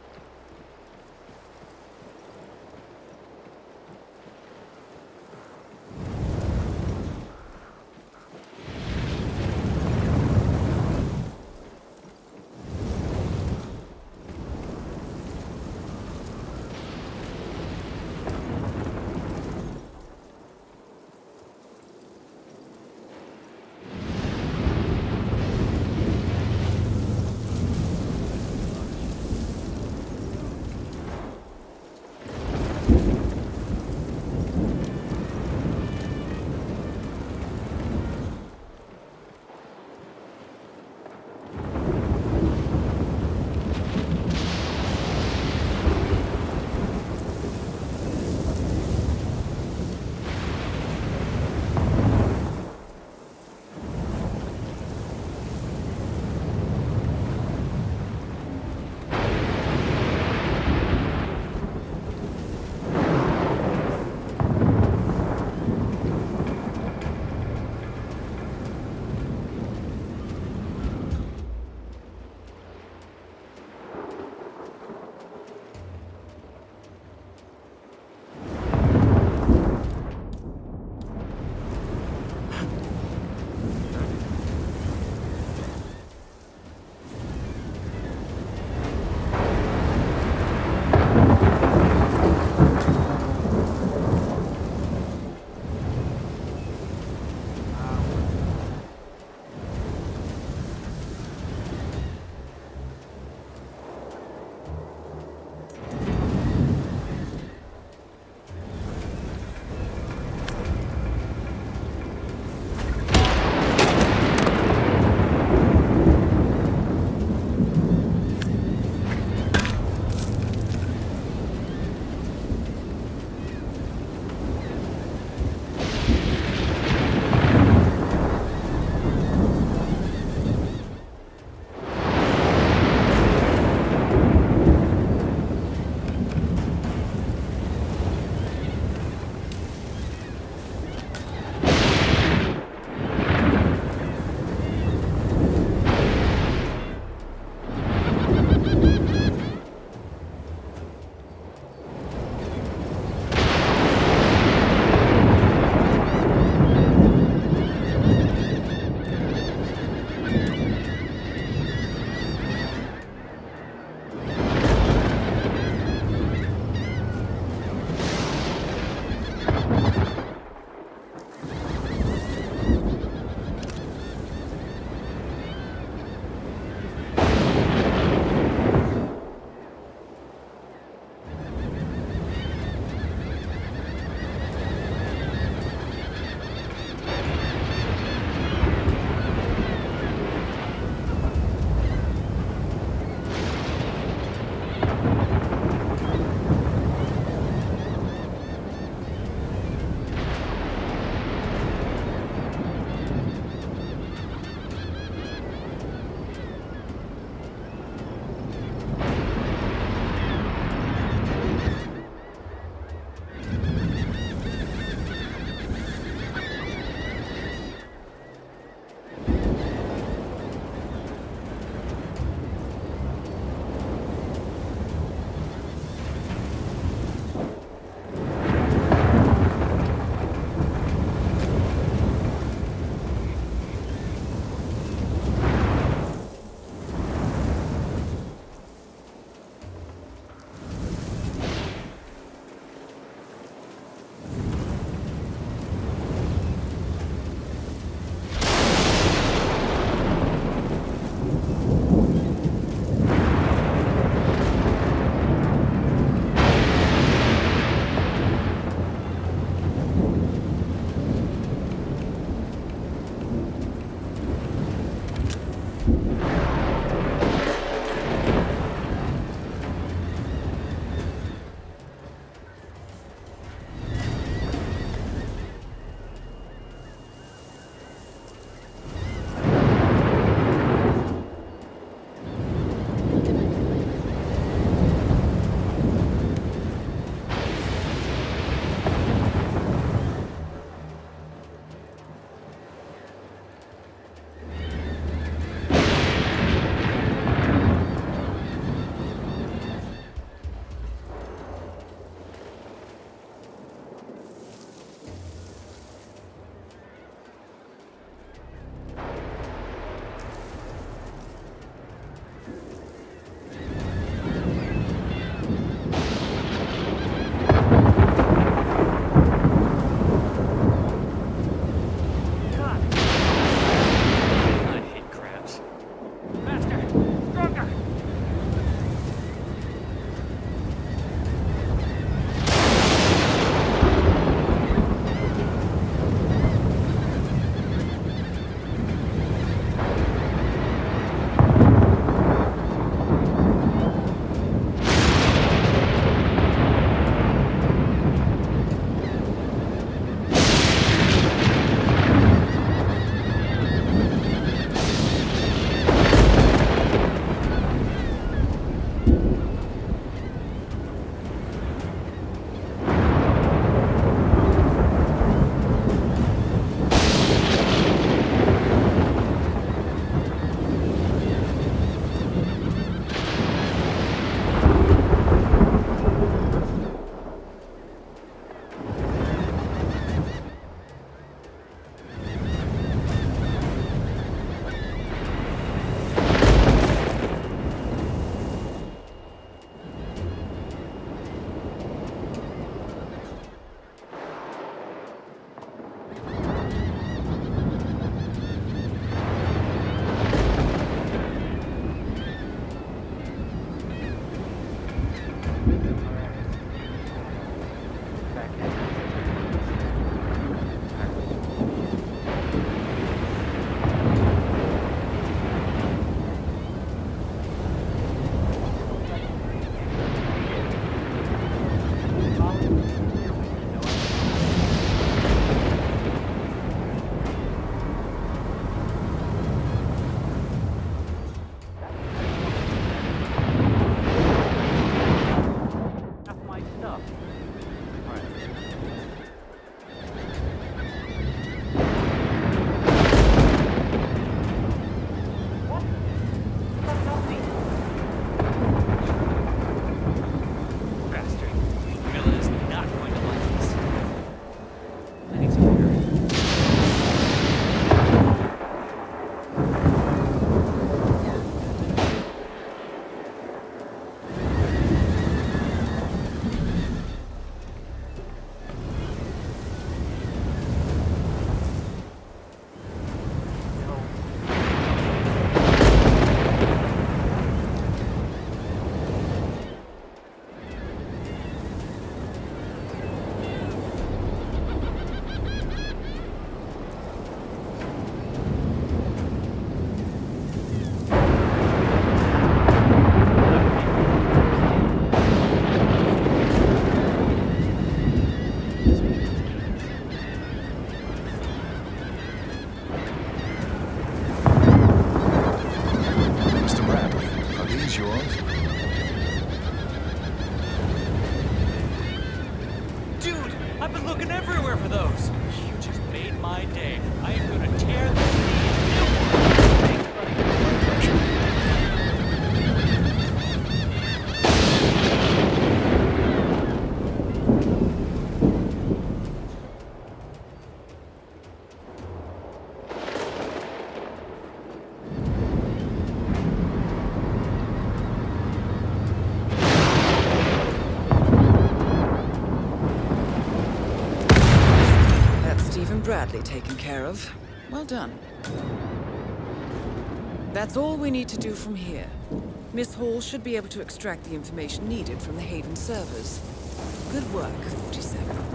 Bradley taken care of. Well done. That's all we need to do from here. Miss Hall should be able to extract the information needed from the Haven servers. Good work, 47.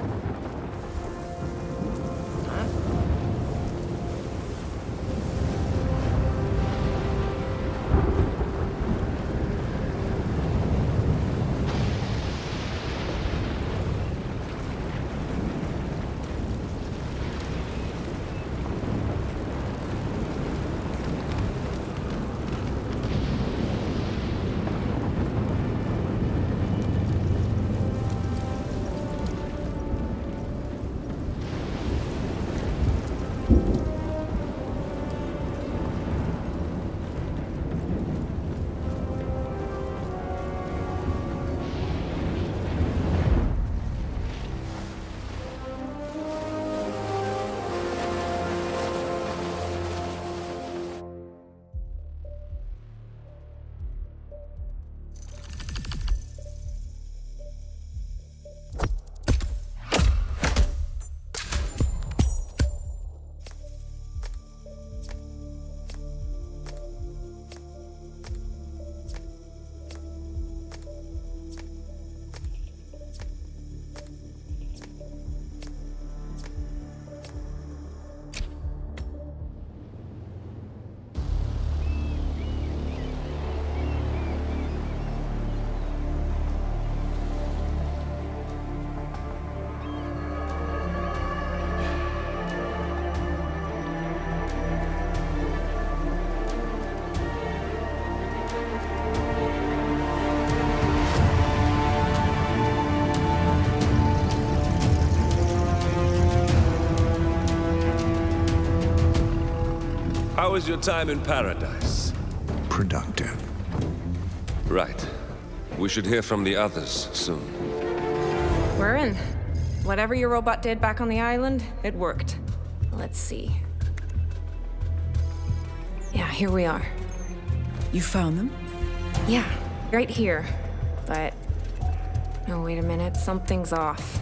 How was your time in paradise? Productive. Right. We should hear from the others soon. We're in. Whatever your robot did back on the island, it worked. Let's see. Yeah, here we are. You found them? Yeah, right here. But... oh, wait a minute. Something's off.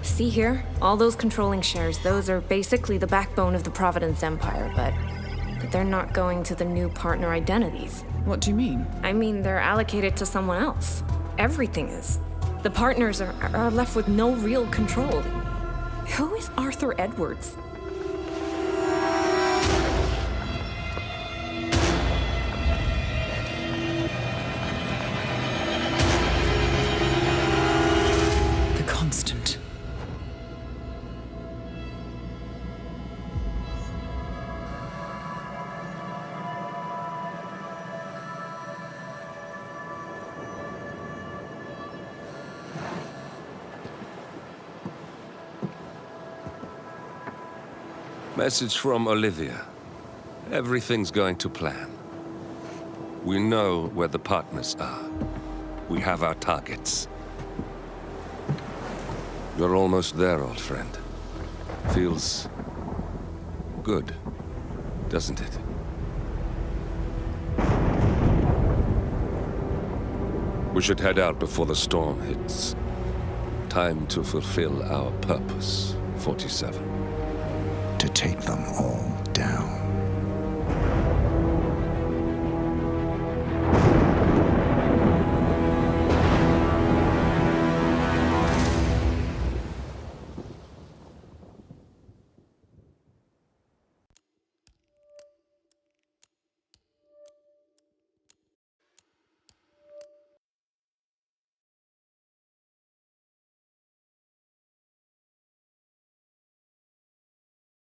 See here? All those controlling shares, those are basically the backbone of the Providence Empire, but they're not going to the new partner identities. What do you mean? I mean, they're allocated to someone else. everything is. The partners are left with no real control. Who is Arthur Edwards? The Constant. Message from Olivia. Everything's going to plan. We know where the partners are. We have our targets. You're almost there, old friend. Feels good, doesn't it? We should head out before the storm hits. Time to fulfill our purpose, 47. To take them all down.